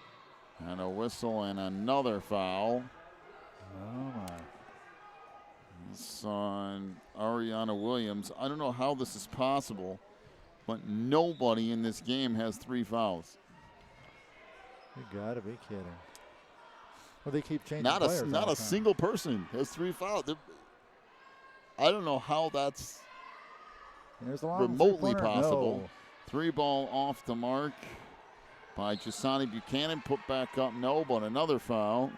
And a whistle and another foul. Oh, my. It's on Ariana Williams. I don't know how this is possible, but nobody in this game has 3 fouls. You gotta be kidding. Well, they keep changing Not players. a single person has 3 fouls. I don't know how that's remotely possible. No. 3 ball off the mark by Jasani Buchanan. Put back up, no, but another foul.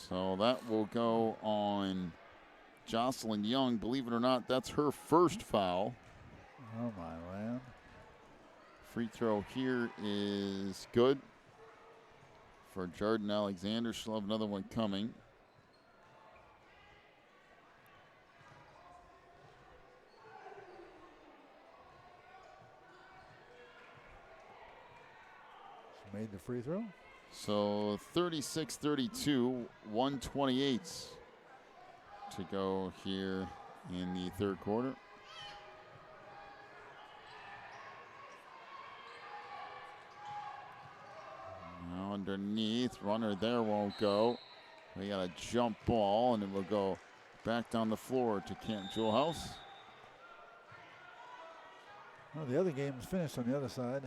So that will go on Jocelyn Young. Believe it or not, that's her first foul. Oh, my land. Free throw here is good for Jordan Alexander. She'll have another one coming. She made the free throw. So 36-32, 128 to go here in the third quarter. Now underneath, runner there won't go. We got a jump ball, and it will go back down the floor to Camp Jewell House. Well, the other game's finished on the other side.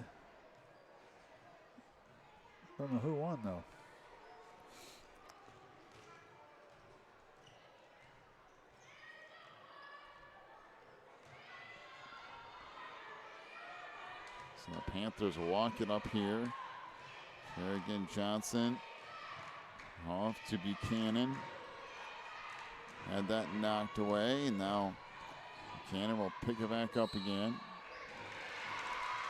Don't know who won, though. So the Panthers will walk it up here. Kerrigan Johnson off to Buchanan. Had that knocked away, and now Buchanan will pick it back up again.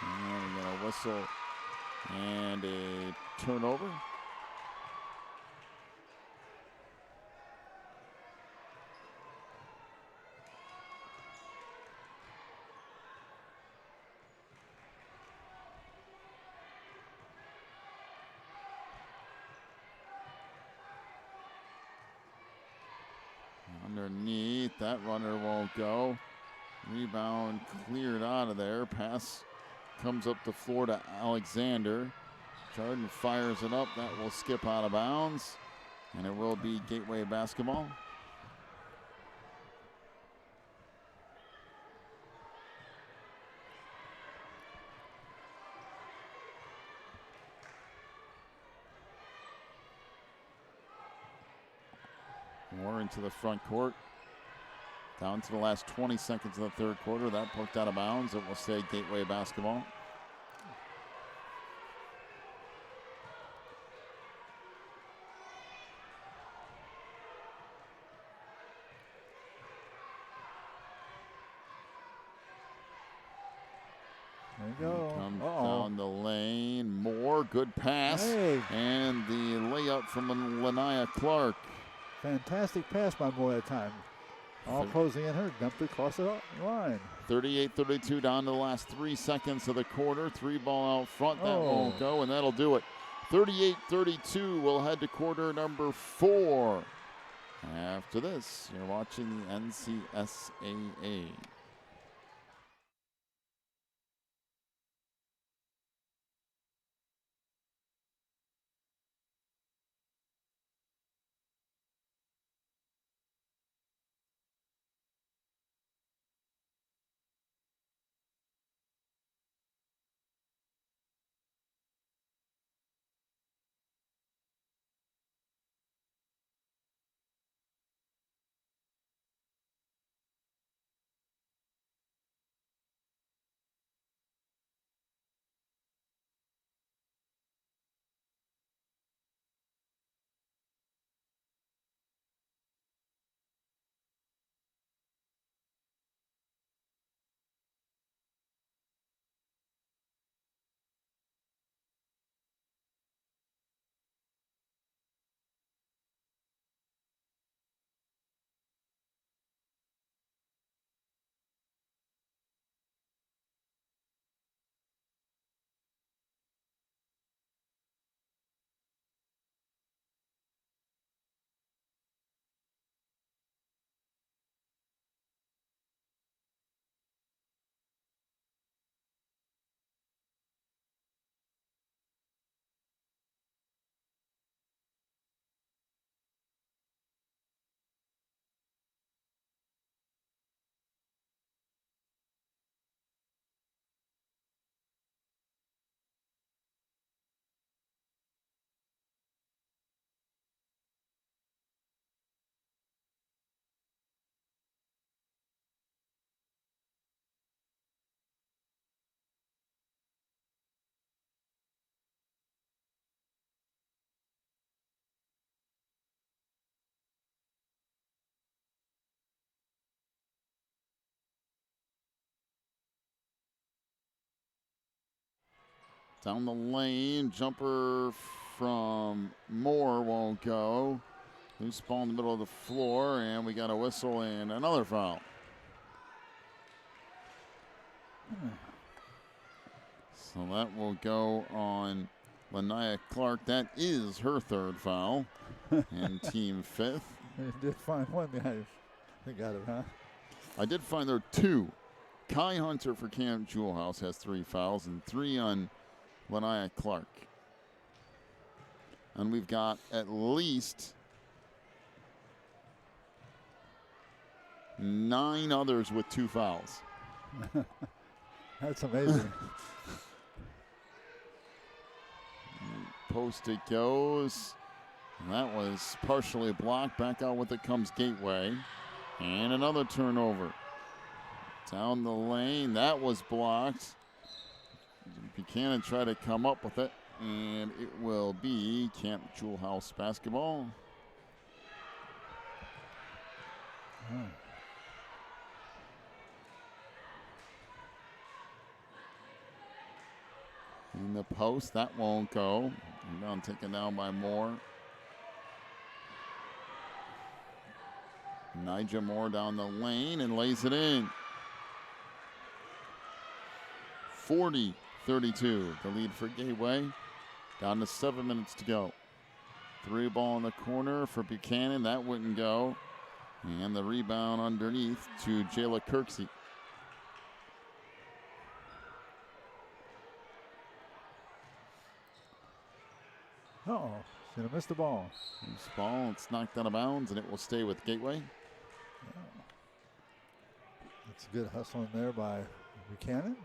And we got a whistle and a turnover. underneath. That runner won't go. Rebound cleared out of there. Pass comes up the floor to Alexander. Jordan fires it up. That will skip out of bounds. And it will be Gateway basketball. Moore into the front court. Down to the last 20 seconds of the third quarter. That poked out of bounds. It will stay Gateway basketball. There you go. Comes down the lane. Moore, good pass. Hey. And the layup from Lania Clark. Fantastic pass by Moore that time. All closing in her, dumped it across the line. 38-32 down to the last 3 seconds of the quarter. 3 ball out front. That won't go, and that'll do it. 38-32. We'll head to quarter number 4. After this, you're watching the NCSAA. Down the lane, jumper from Moore won't go. Loose ball in the middle of the floor, and we got a whistle and another foul. So that will go on Lania Clark. That is her third foul, and team 5th. You did find one guy. They got it, huh? I did find there are 2. Kai Hunter for Camp Jewell House has 3 fouls, and 3 on Lania Clark. And we've got at least 9 others with 2 fouls. That's amazing. Post it goes. And that was partially blocked. Back out with it comes Gateway. And another turnover. Down the lane. That was blocked. Buchanan tried to come up with it. And it will be Camp Jewell House basketball. In the post, that won't go. Rebound taken down by Moore. Nigel Moore down the lane and lays it in. 40-32, the lead for Gateway. Down to 7 minutes to go. 3 ball in the corner for Buchanan. That wouldn't go. And the rebound underneath to Jayla Kirksey. Uh-oh, she's going to miss the ball. Loose ball, it's knocked out of bounds, and it will stay with Gateway. That's a good hustle in there by Buchanan.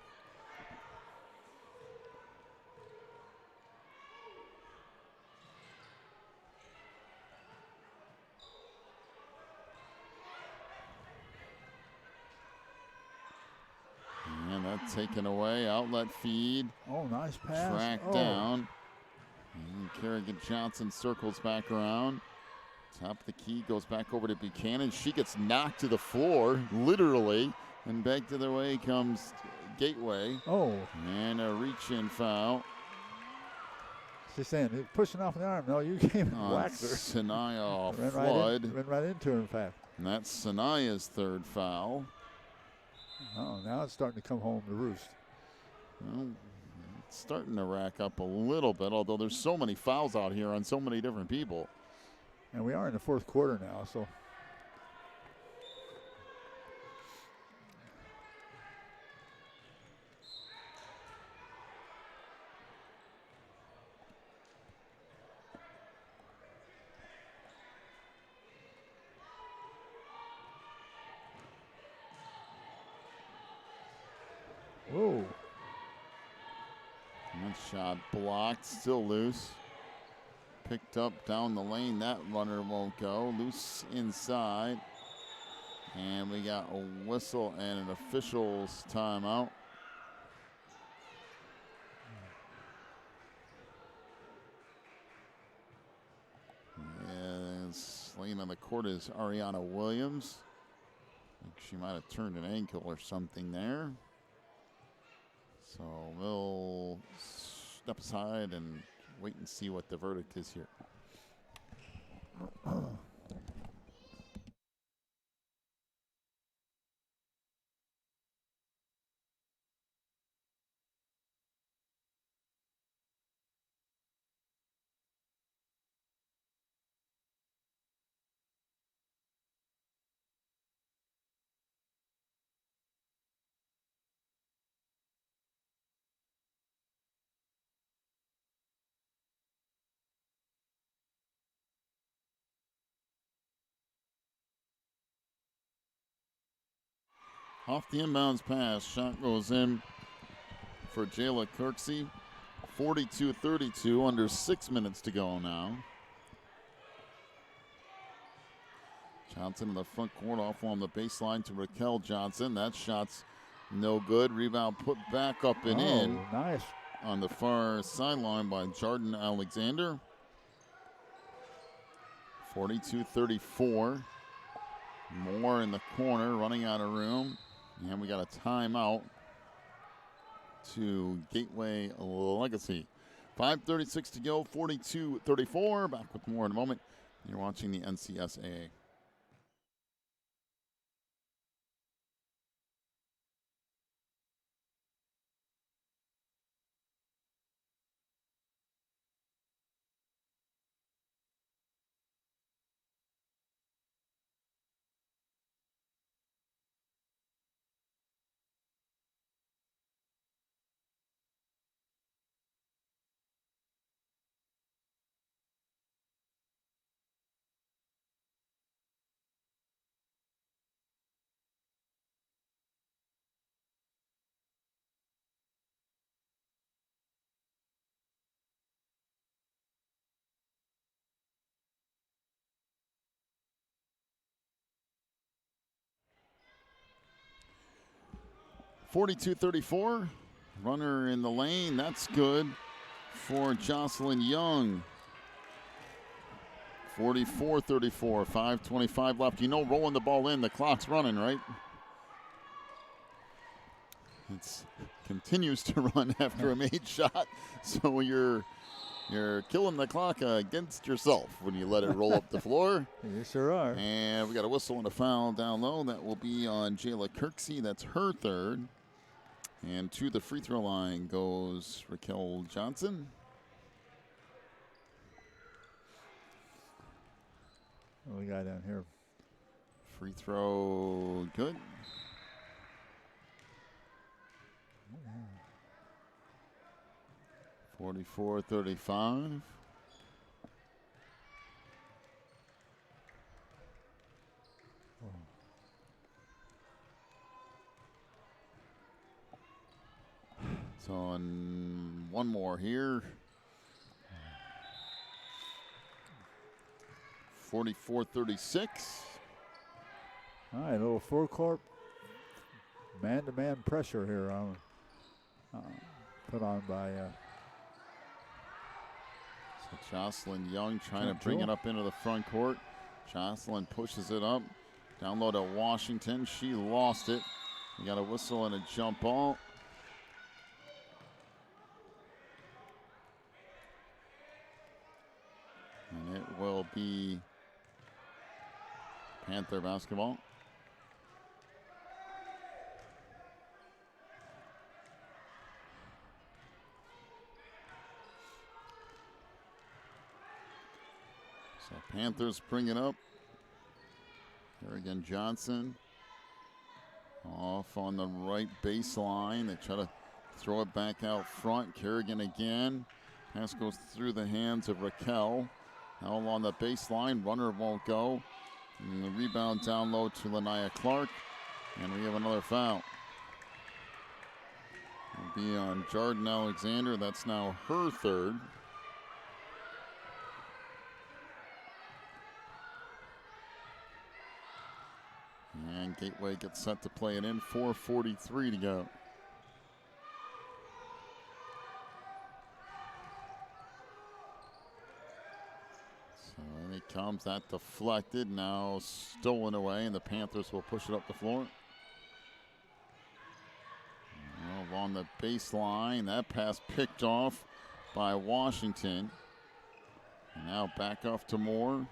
And that's taken away. Outlet feed. Oh, nice pass. Tracked down. And Kerrigan Johnson circles back around. Top of the key, goes back over to Buchanan. She gets knocked to the floor, literally. And back to the way comes Gateway. Oh. And a reach-in foul. She's saying, pushing off the arm. No, you came and whacked her. Sanaya Flood. Went right into her, in fact. And that's Sanaya's third foul. Oh, now it's starting to come home to roost. Well, it's starting to rack up a little bit, although there's so many fouls out here on so many different people. And we are in the fourth quarter now, so. Whoa. That shot blocked, still loose. Picked up down the lane. That runner won't go. Loose inside. And we got a whistle and an official's timeout. And laying on the court is Ariana Williams. I think she might have turned an ankle or something there. So we'll step aside and wait and see what the verdict is here. Off the inbounds pass, shot goes in for Jayla Kirksey. 42-32, under 6 minutes to go now. Johnson in the front court, off on the baseline to Raquel Johnson. That shot's no good. Rebound put back up and in. Nice. On the far sideline by Jordan Alexander. 42-34. Moore in the corner, running out of room. And we got a timeout to Gateway Legacy. 5:36 to go, 42-34. Back with more in a moment. You're watching the NCSAA. (42-34). Runner in the lane. That's good for Jocelyn Young. 44-34. 5:25 left. You know, rolling the ball in, the clock's running, right? It continues to run after a made shot, so you're killing the clock against yourself when you let it roll up the floor. You sure are. And we got a whistle and a foul down low. That will be on Jayla Kirksey. That's her third. And to the free throw line goes Raquel Johnson. Well, we got down here. Free throw, good. Mm-hmm. 44-35. So on one more here. 44-36. All right, a little full court man-to-man pressure here put on by So Jocelyn Young trying to bring Jewell. it up into the front court. Jocelyn pushes it up. Down low to Washington. She lost it. You got a whistle and a jump ball. And it will be Panther basketball. So Panthers bring it up. Here again, Johnson off on the right baseline. They try to throw it back out front. Kerrigan again. Pass goes through the hands of Raquel. Now along the baseline, runner won't go. And the rebound down low to Lanaya Clark. And we have another foul. It'll be on Jordan Alexander. That's now her third. And Gateway gets set to play it in. 4:43 to go. So in it comes, that deflected, now stolen away, and the Panthers will push it up the floor. Now along the baseline, that pass picked off by Washington. And now back off to Moore.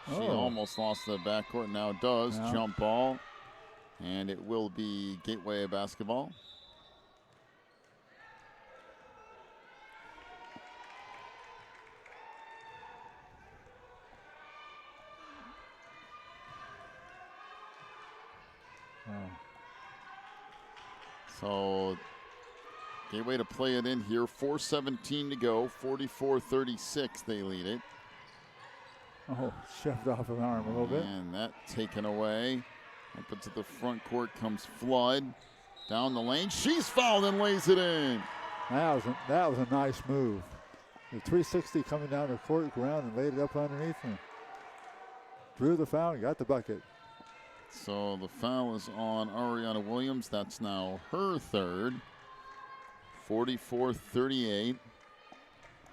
She almost lost the backcourt, now does. Yeah. Jump ball, and it will be Gateway basketball. So Gateway to play it in here. 4:17 to go. 44-36 they lead it. Oh, shoved off her arm a little bit. And that taken away. Up into the front court comes Flood. Down the lane. She's fouled and lays it in. That was a nice move. The 360 coming down the court ground and laid it up underneath and drew the foul and got the bucket. So the foul is on Ariana Williams. That's now her third. 44-38.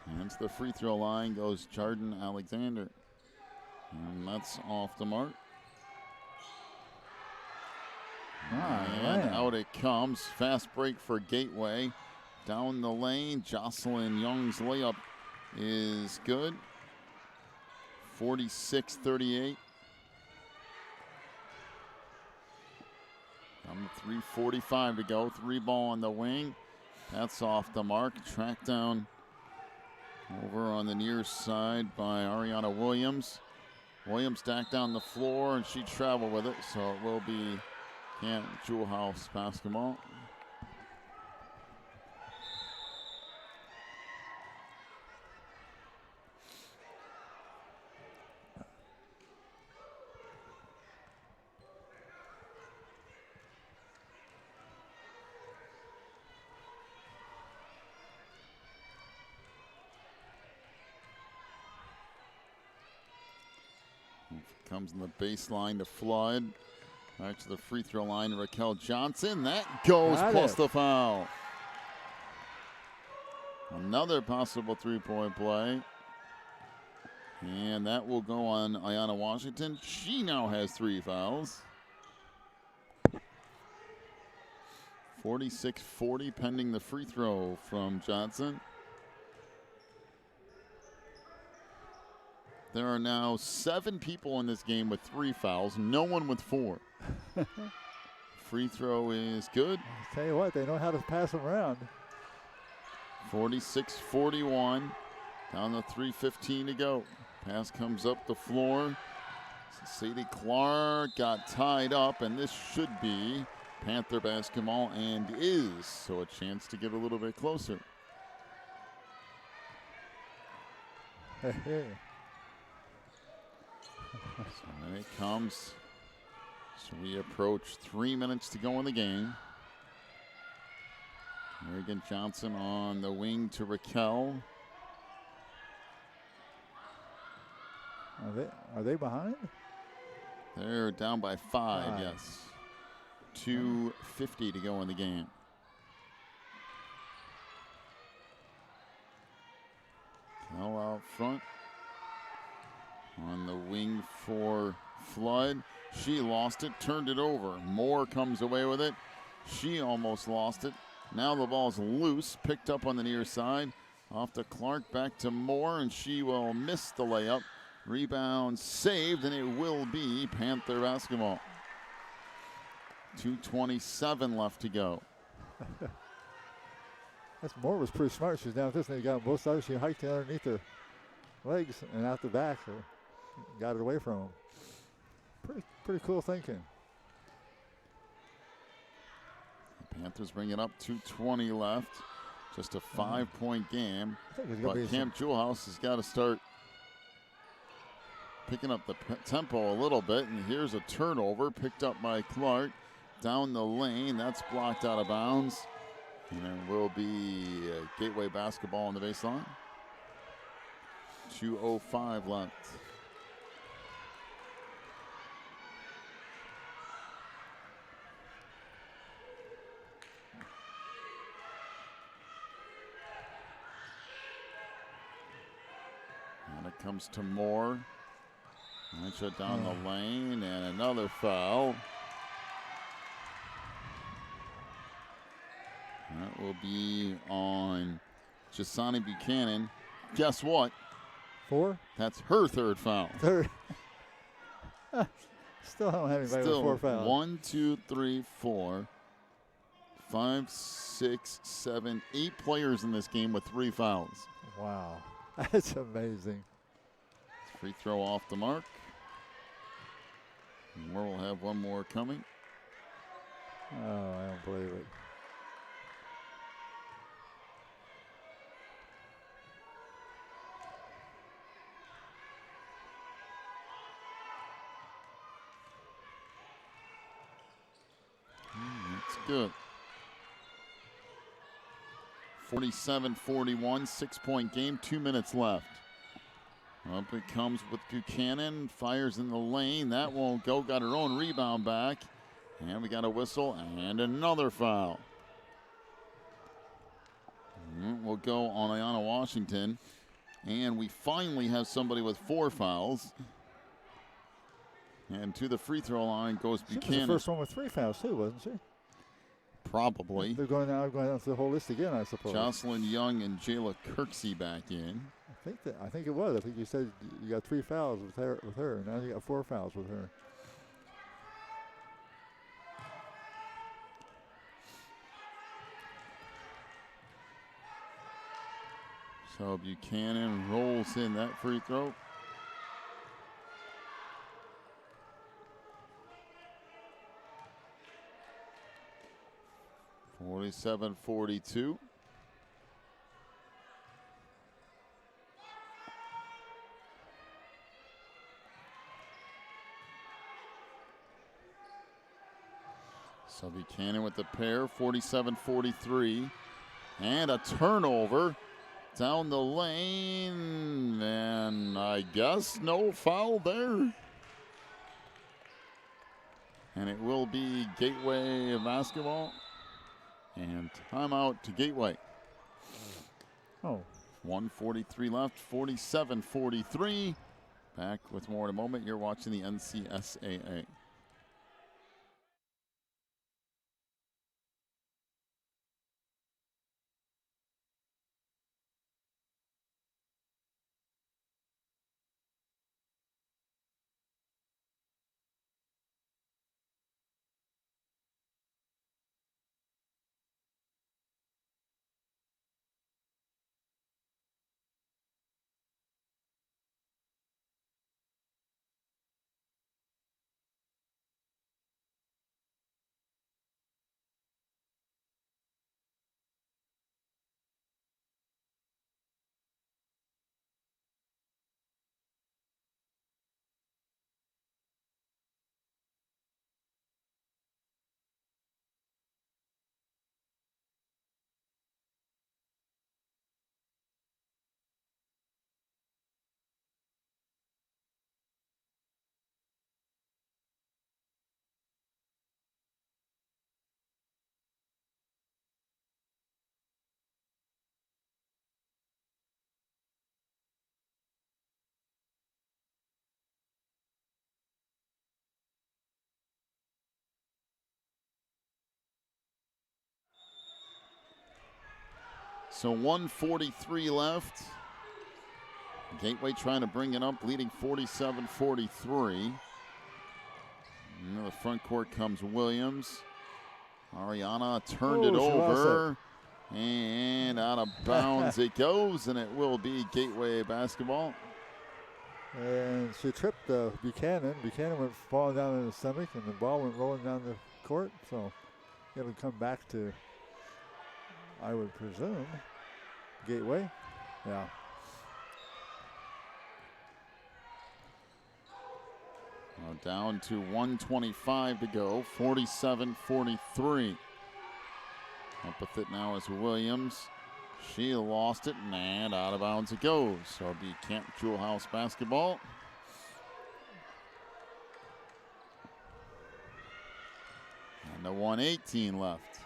And to the free throw line goes Jordan Alexander. And that's off the mark. And out it comes. Fast break for Gateway. Down the lane, Jocelyn Young's layup is good. 46-38. 3:45 to go. 3 ball on the wing. That's off the mark. Tracked down over on the near side by Ariana Williams. Williams back down the floor, and she traveled with it, so it will be Jewell House basketball. Comes in the baseline to Flood. Back to the free throw line, Raquel Johnson. That goes plus the foul. Another possible three-point play. And that will go on Ayanna Washington. She now has 3 fouls. 46-40 pending the free throw from Johnson. There are now 7 people in this game with 3 fouls, no one with 4. Free throw is good. I'll tell you what, they know how to pass them around. 46-41, down to 3:15 to go. Pass comes up the floor. Sadie Clark got tied up, and this should be Panther basketball, and is. So a chance to get a little bit closer. Hey. So then it comes. So we approach 3 minutes to go in the game. Reagan Johnson on the wing to Raquel. Are they behind? They're down by 5, yes. 2:50 to go in the game. Cal out front. On the wing for Flood. She lost it, turned it over. Moore comes away with it. She almost lost it. Now the ball's loose, picked up on the near side. Off to Clark, back to Moore, and she will miss the layup. Rebound saved, and it will be Panther basketball. 2:27 left to go. Moore was pretty smart. She's down with this, and they got on both sides. She hiked it underneath her legs and out the back. So got it away from him. Pretty cool thinking. The Panthers bring it up, 2:20 left. Just a 5-point game. But Camp Jewell House has got to start picking up the tempo a little bit. And here's a turnover picked up by Clark down the lane. That's blocked out of bounds. And it will be Gateway basketball on the baseline. 2:05 left. And it comes to Moore. Shut down the lane, and another foul. That will be on Jasani Buchanan. Guess what? 4? That's her third foul. Third. Still don't have anybody with 4 fouls. 1, 2, 3, 4, 5, 6, 7, 8 players in this game with 3 fouls. Wow. That's amazing. Free throw off the mark. Moore will have one more coming. Oh, I don't believe it. That's good. 47-41, 6-point game, 2 minutes left. Up it comes with Buchanan, fires in the lane. That won't go, got her own rebound back. And we got a whistle and another foul. We'll go on Ayanna Washington. And we finally have somebody with 4 fouls. And to the free throw line goes Buchanan. She was the first one with 3 fouls too, wasn't she? Probably. They're going down through the whole list again, I suppose. Jocelyn Young and Jayla Kirksey back in. I think it was. I think you said you got 3 fouls with her. Now you got 4 fouls with her. So Buchanan rolls in that free throw. (47-42). So Buchanan with the pair, 47-43. And a turnover down the lane. And I guess no foul there. And it will be Gateway basketball. And timeout to Gateway. 1:43 left, 47-43. Back with more in a moment. You're watching the NCSAA. So 1:43 left. Gateway trying to bring it up, leading 47-43. Into the front court comes Williams. Ariana turned it over. And out of bounds it goes, and it will be Gateway basketball. And she tripped Buchanan. Buchanan went falling down in the stomach, and the ball went rolling down the court. So it'll come back to, I would presume, Gateway. Yeah. Now down to 1:25 to go, 47-43. Up with it now is Williams. She lost it, and out of bounds it goes. So it'll be Camp Jewell House basketball. And the 1:18 left.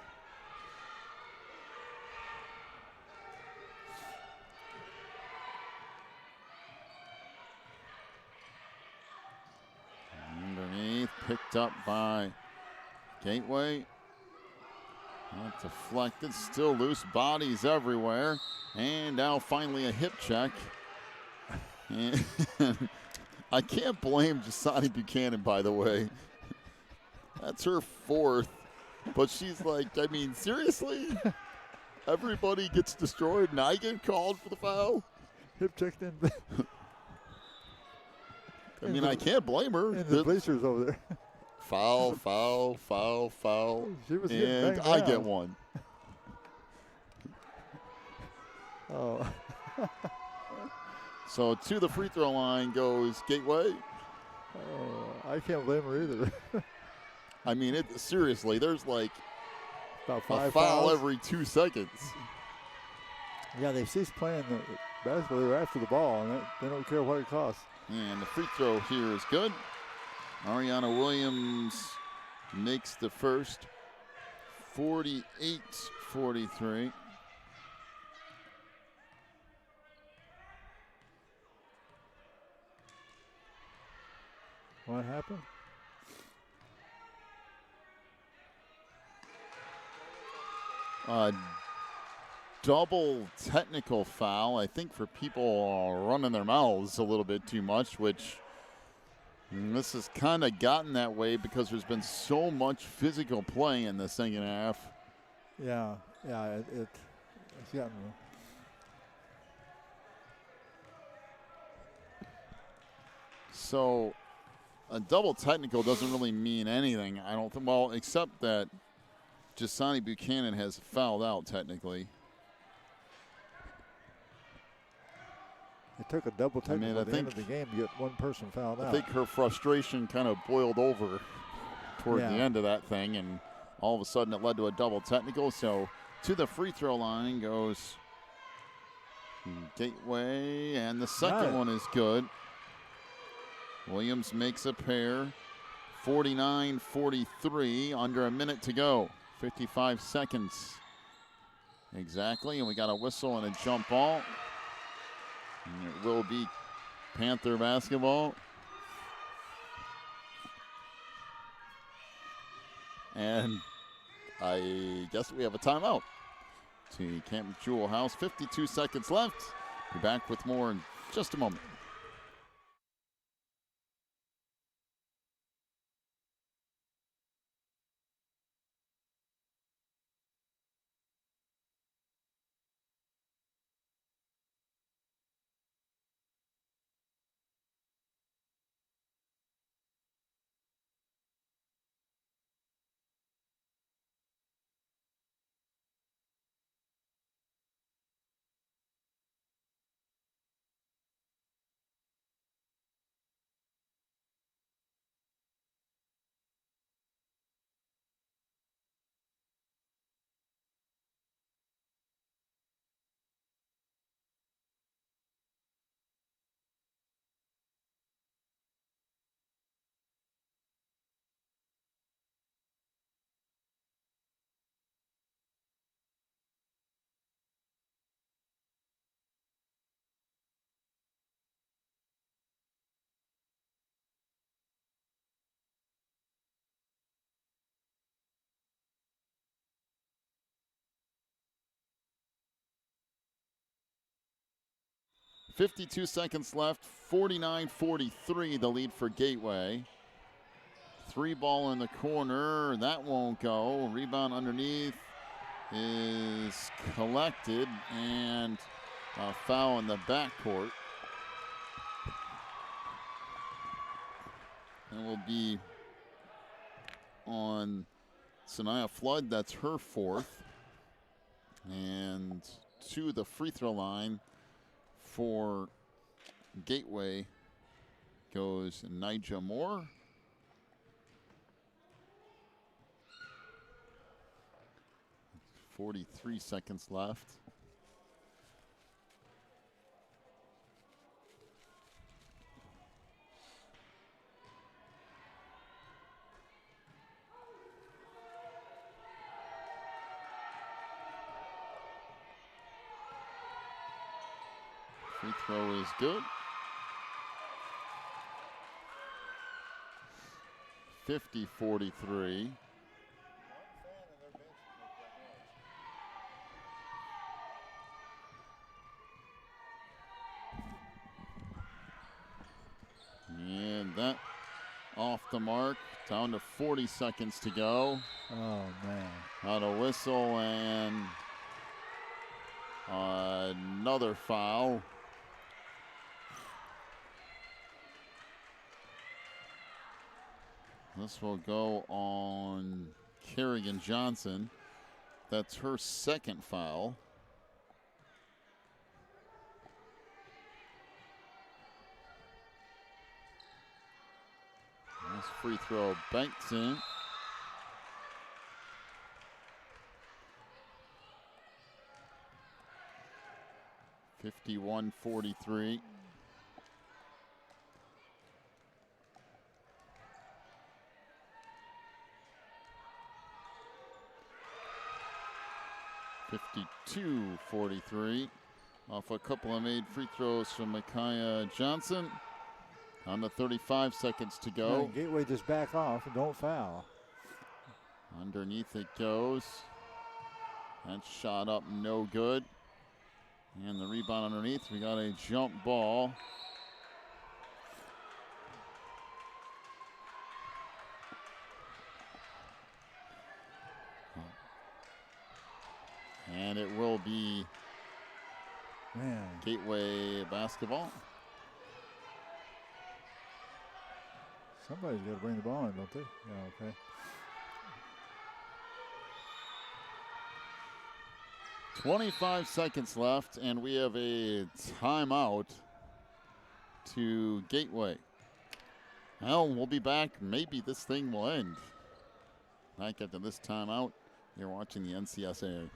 Underneath, picked up by Gateway. Not deflected, still loose, bodies everywhere. And now finally a hip check. And I can't blame Jasani Buchanan, by the way. That's her fourth. But she's like, I mean, seriously? Everybody gets destroyed and I get called for the foul? Hip checked in. I mean, I can't blame her. And the bleachers over there. Foul, foul, foul, foul. She was and I get one. Oh. So to the free throw line goes Gateway. Oh, I can't blame her either. I mean, seriously, there's like about a 5 foul fouls every 2 seconds. Yeah, they ceased playing the basketball. They're after the ball, and they don't care what it costs. And the free throw here is good. Ariana Williams makes the first, 48-43. What happened? Double technical foul, I think, for people running their mouths a little bit too much, which this has kind of gotten that way because there's been so much physical play in the second half. Yeah, it's gotten. So a double technical doesn't really mean anything, I don't think. Well, except that Jasani Buchanan has fouled out technically. It took a double technical at the end of the think game to get one person fouled out. I think her frustration kind of boiled over toward the end of that thing, and all of a sudden it led to a double technical. So to the free throw line goes Gateway, and the second one is good. Williams makes a pair, 49-43, under a minute to go, 55 seconds exactly, and we got a whistle and a jump ball. And it will be Panther basketball. And I guess we have a timeout to Camp Jewell House. 52 seconds left. Be back with more in just a moment. 52 seconds left, 49-43, the lead for Gateway. 3 ball in the corner, that won't go. Rebound underneath is collected, and a foul in the backcourt. It will be on Sanaya Flood, that's her 4th. And to the free throw line for Gateway goes Nija Moore. .43 seconds left. Free throw is good. 50-43. And that off the mark. Down to 40 seconds to go. Oh, man. Out a whistle and another foul. This will go on Kerrigan Johnson. That's her 2nd foul. This free throw banks in. .51-43. .52-43. Off a couple of made free throws from Micaiah Johnson. On to 35 seconds to go. Yeah, Gateway just back off and don't foul. Underneath it goes. That shot up no good. And the rebound underneath. We got a jump ball. And it will be Gateway basketball. Somebody's got to bring the ball in, don't they? Yeah, okay. 25 seconds left, and we have a timeout to Gateway. Well, we'll be back. Maybe this thing will end. Back after this timeout, you're watching the NCSA.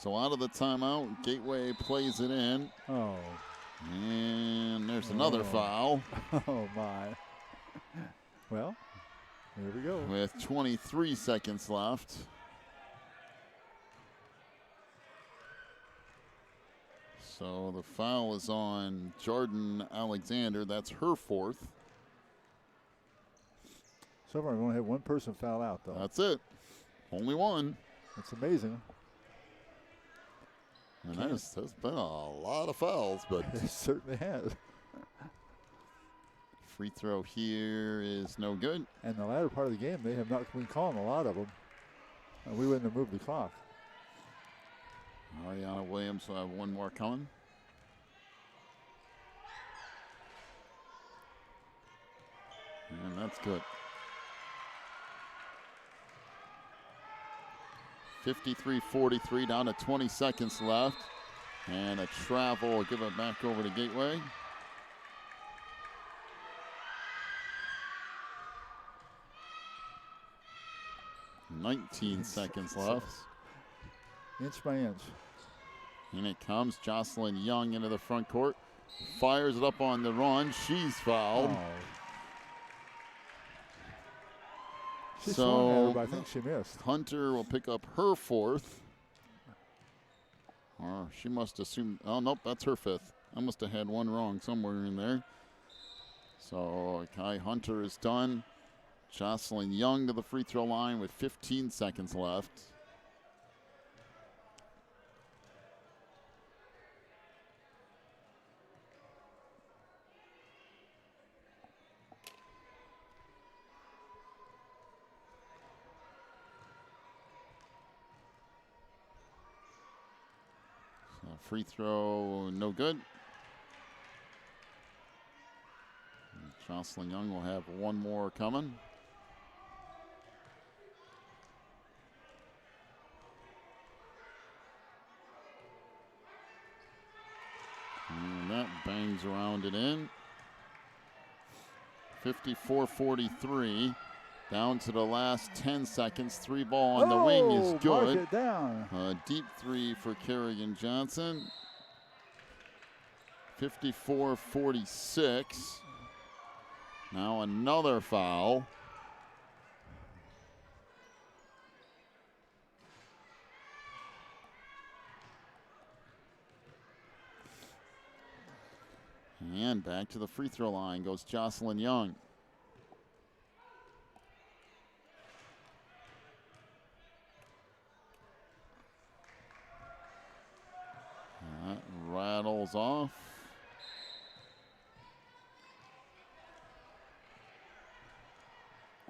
So out of the timeout, Gateway plays it in. Oh. And there's another foul. Oh, my. Well, here we go. With 23 seconds left. So the foul is on Jordan Alexander. That's her 4th. So far, we only had one person foul out, though. That's it. Only one. That's amazing. And there's been a lot of fouls, but it certainly has. Free throw here is no good. And the latter part of the game, they have not been calling a lot of them. We wouldn't have moved the clock. Ariana Williams will have one more coming. And that's good. 53-43, down to 20 seconds left. And a travel will give it back over to Gateway. Seconds left. Inch by inch. And it comes. Jocelyn Young into the front court. Fires it up on the run. She's fouled. Oh. She swung at her, but I think she missed. Hunter will pick up her fourth. Or she must assume, oh, nope, that's her fifth. I must have had one wrong somewhere in there. So Kai Hunter is done. Jocelyn Young to the free throw line with 15 seconds left. So free throw, no good. And Jocelyn Young will have one more coming. And that bangs around it in. 54-43. Down to the last 10 seconds. Three ball on the wing is good. Mark it down. A deep three for Kerrigan Johnson. 54-46. Now another foul. And back to the free throw line goes Jocelyn Young. That rattles off.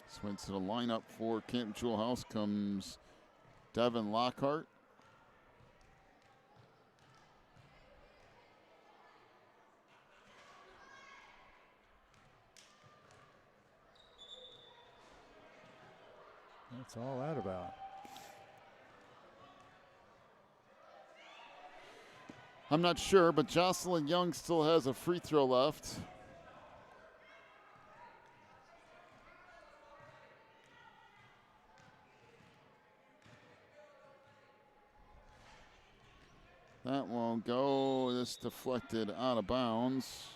Swings to the lineup for Camp Jewell House comes Devin Lockhart. What's all that about? I'm not sure, but Jocelyn Young still has a free throw left. That won't go. This deflected out of bounds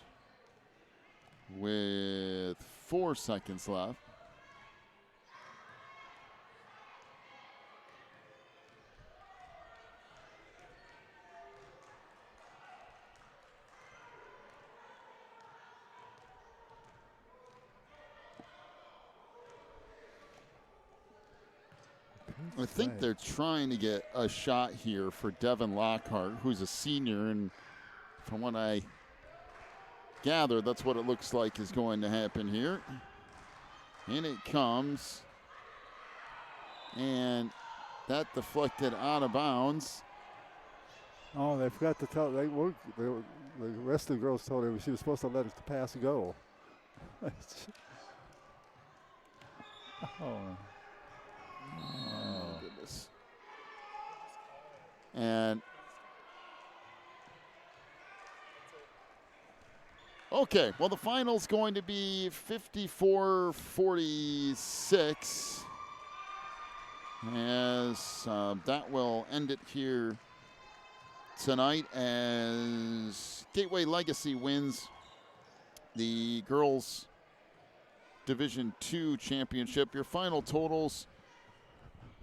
with 4 seconds left. I think they're trying to get a shot here for Devin Lockhart, who's a senior, and from what I gather, that's what it looks like is going to happen here. And it comes, and that deflected out of bounds. Oh, they forgot to tell. The rest of the girls told her she was supposed to let it pass go. Oh, goodness. And okay, well, the final's going to be 54-46 as that will end it here tonight as Gateway Legacy wins the girls Division II championship. Your final totals.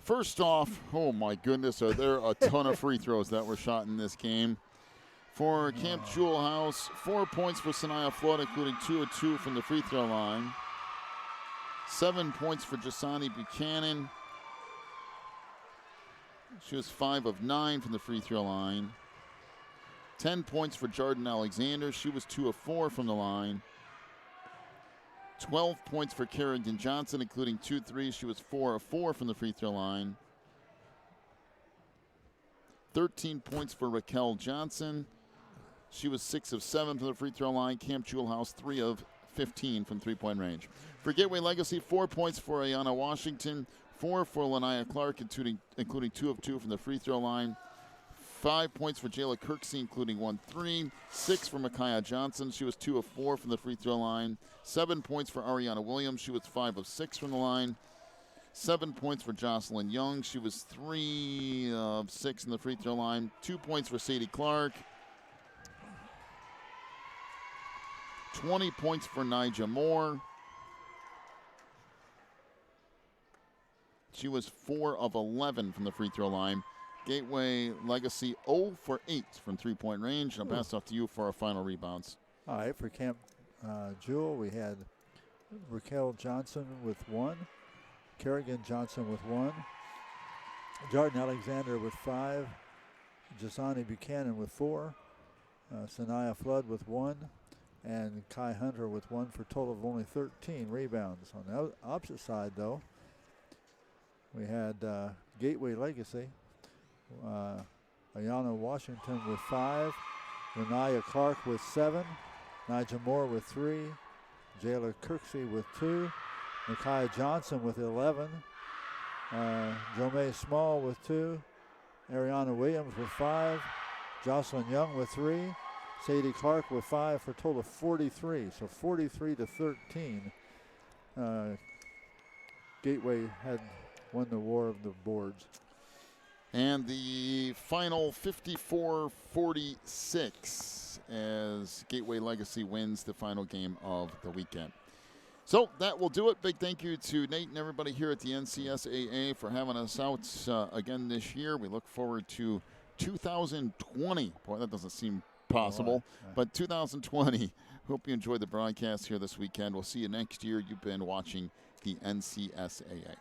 First off, oh my goodness, are there a ton of free throws that were shot in this game. For Camp Jewell House, 4 points for Sanaya Flood, including 2 of 2 from the free throw line. 7 points for Jasani Buchanan. She was 5 of 9 from the free throw line. 10 points for Jordan Alexander. She was 2 of 4 from the line. 12 points for Kerrigan Johnson, including 2 threes. She was 4 of 4 from the free throw line. 13 points for Raquel Johnson. She was 6 of 7 from the free throw line. Camp Jewell House, 3 of 15 from three-point range. For Gateway Legacy, 4 points for Ayana Washington, 4 for Lanaya Clark, including 2 of 2 from the free throw line. 5 points for Jayla Kirksey, including 1 3. 6 for Micaiah Johnson. She was 2 of 4 from the free throw line. 7 points for Ariana Williams. She was 5 of 6 from the line. 7 points for Jocelyn Young. She was 3 of 6 in the free throw line. 2 points for Sadie Clark. 20 points for Nija Moore. She was 4 of 11 from the free throw line. Gateway Legacy 0 for 8 from three-point range. I'll pass off to you for our final rebounds. All right, for Camp Jewell, we had Raquel Johnson with 1, Kerrigan Johnson with 1, Jordan Alexander with 5, Jasani Buchanan with 4, Sanaya Flood with 1, and Kai Hunter with 1 for a total of only 13 rebounds. On the opposite side, though, we had Gateway Legacy, Ayana Washington with 5, Renaya Clark with 7, Nigel Moore with 3, Jayla Kirksey with 2, Micaiah Johnson with 11, Jomay Small with 2, Ariana Williams with 5, Jocelyn Young with 3, Sadie Clark with 5 for a total of 43. So 43 to 13. Gateway had won the war of the boards. And the final 54-46 as Gateway Legacy wins the final game of the weekend. So that will do it. Big thank you to Nate and everybody here at the NCSAA for having us out again this year. We look forward to 2020. Boy, that doesn't seem possible, but 2020. Hope you enjoyed the broadcast here this weekend. We'll see you next year. You've been watching the NCSAA.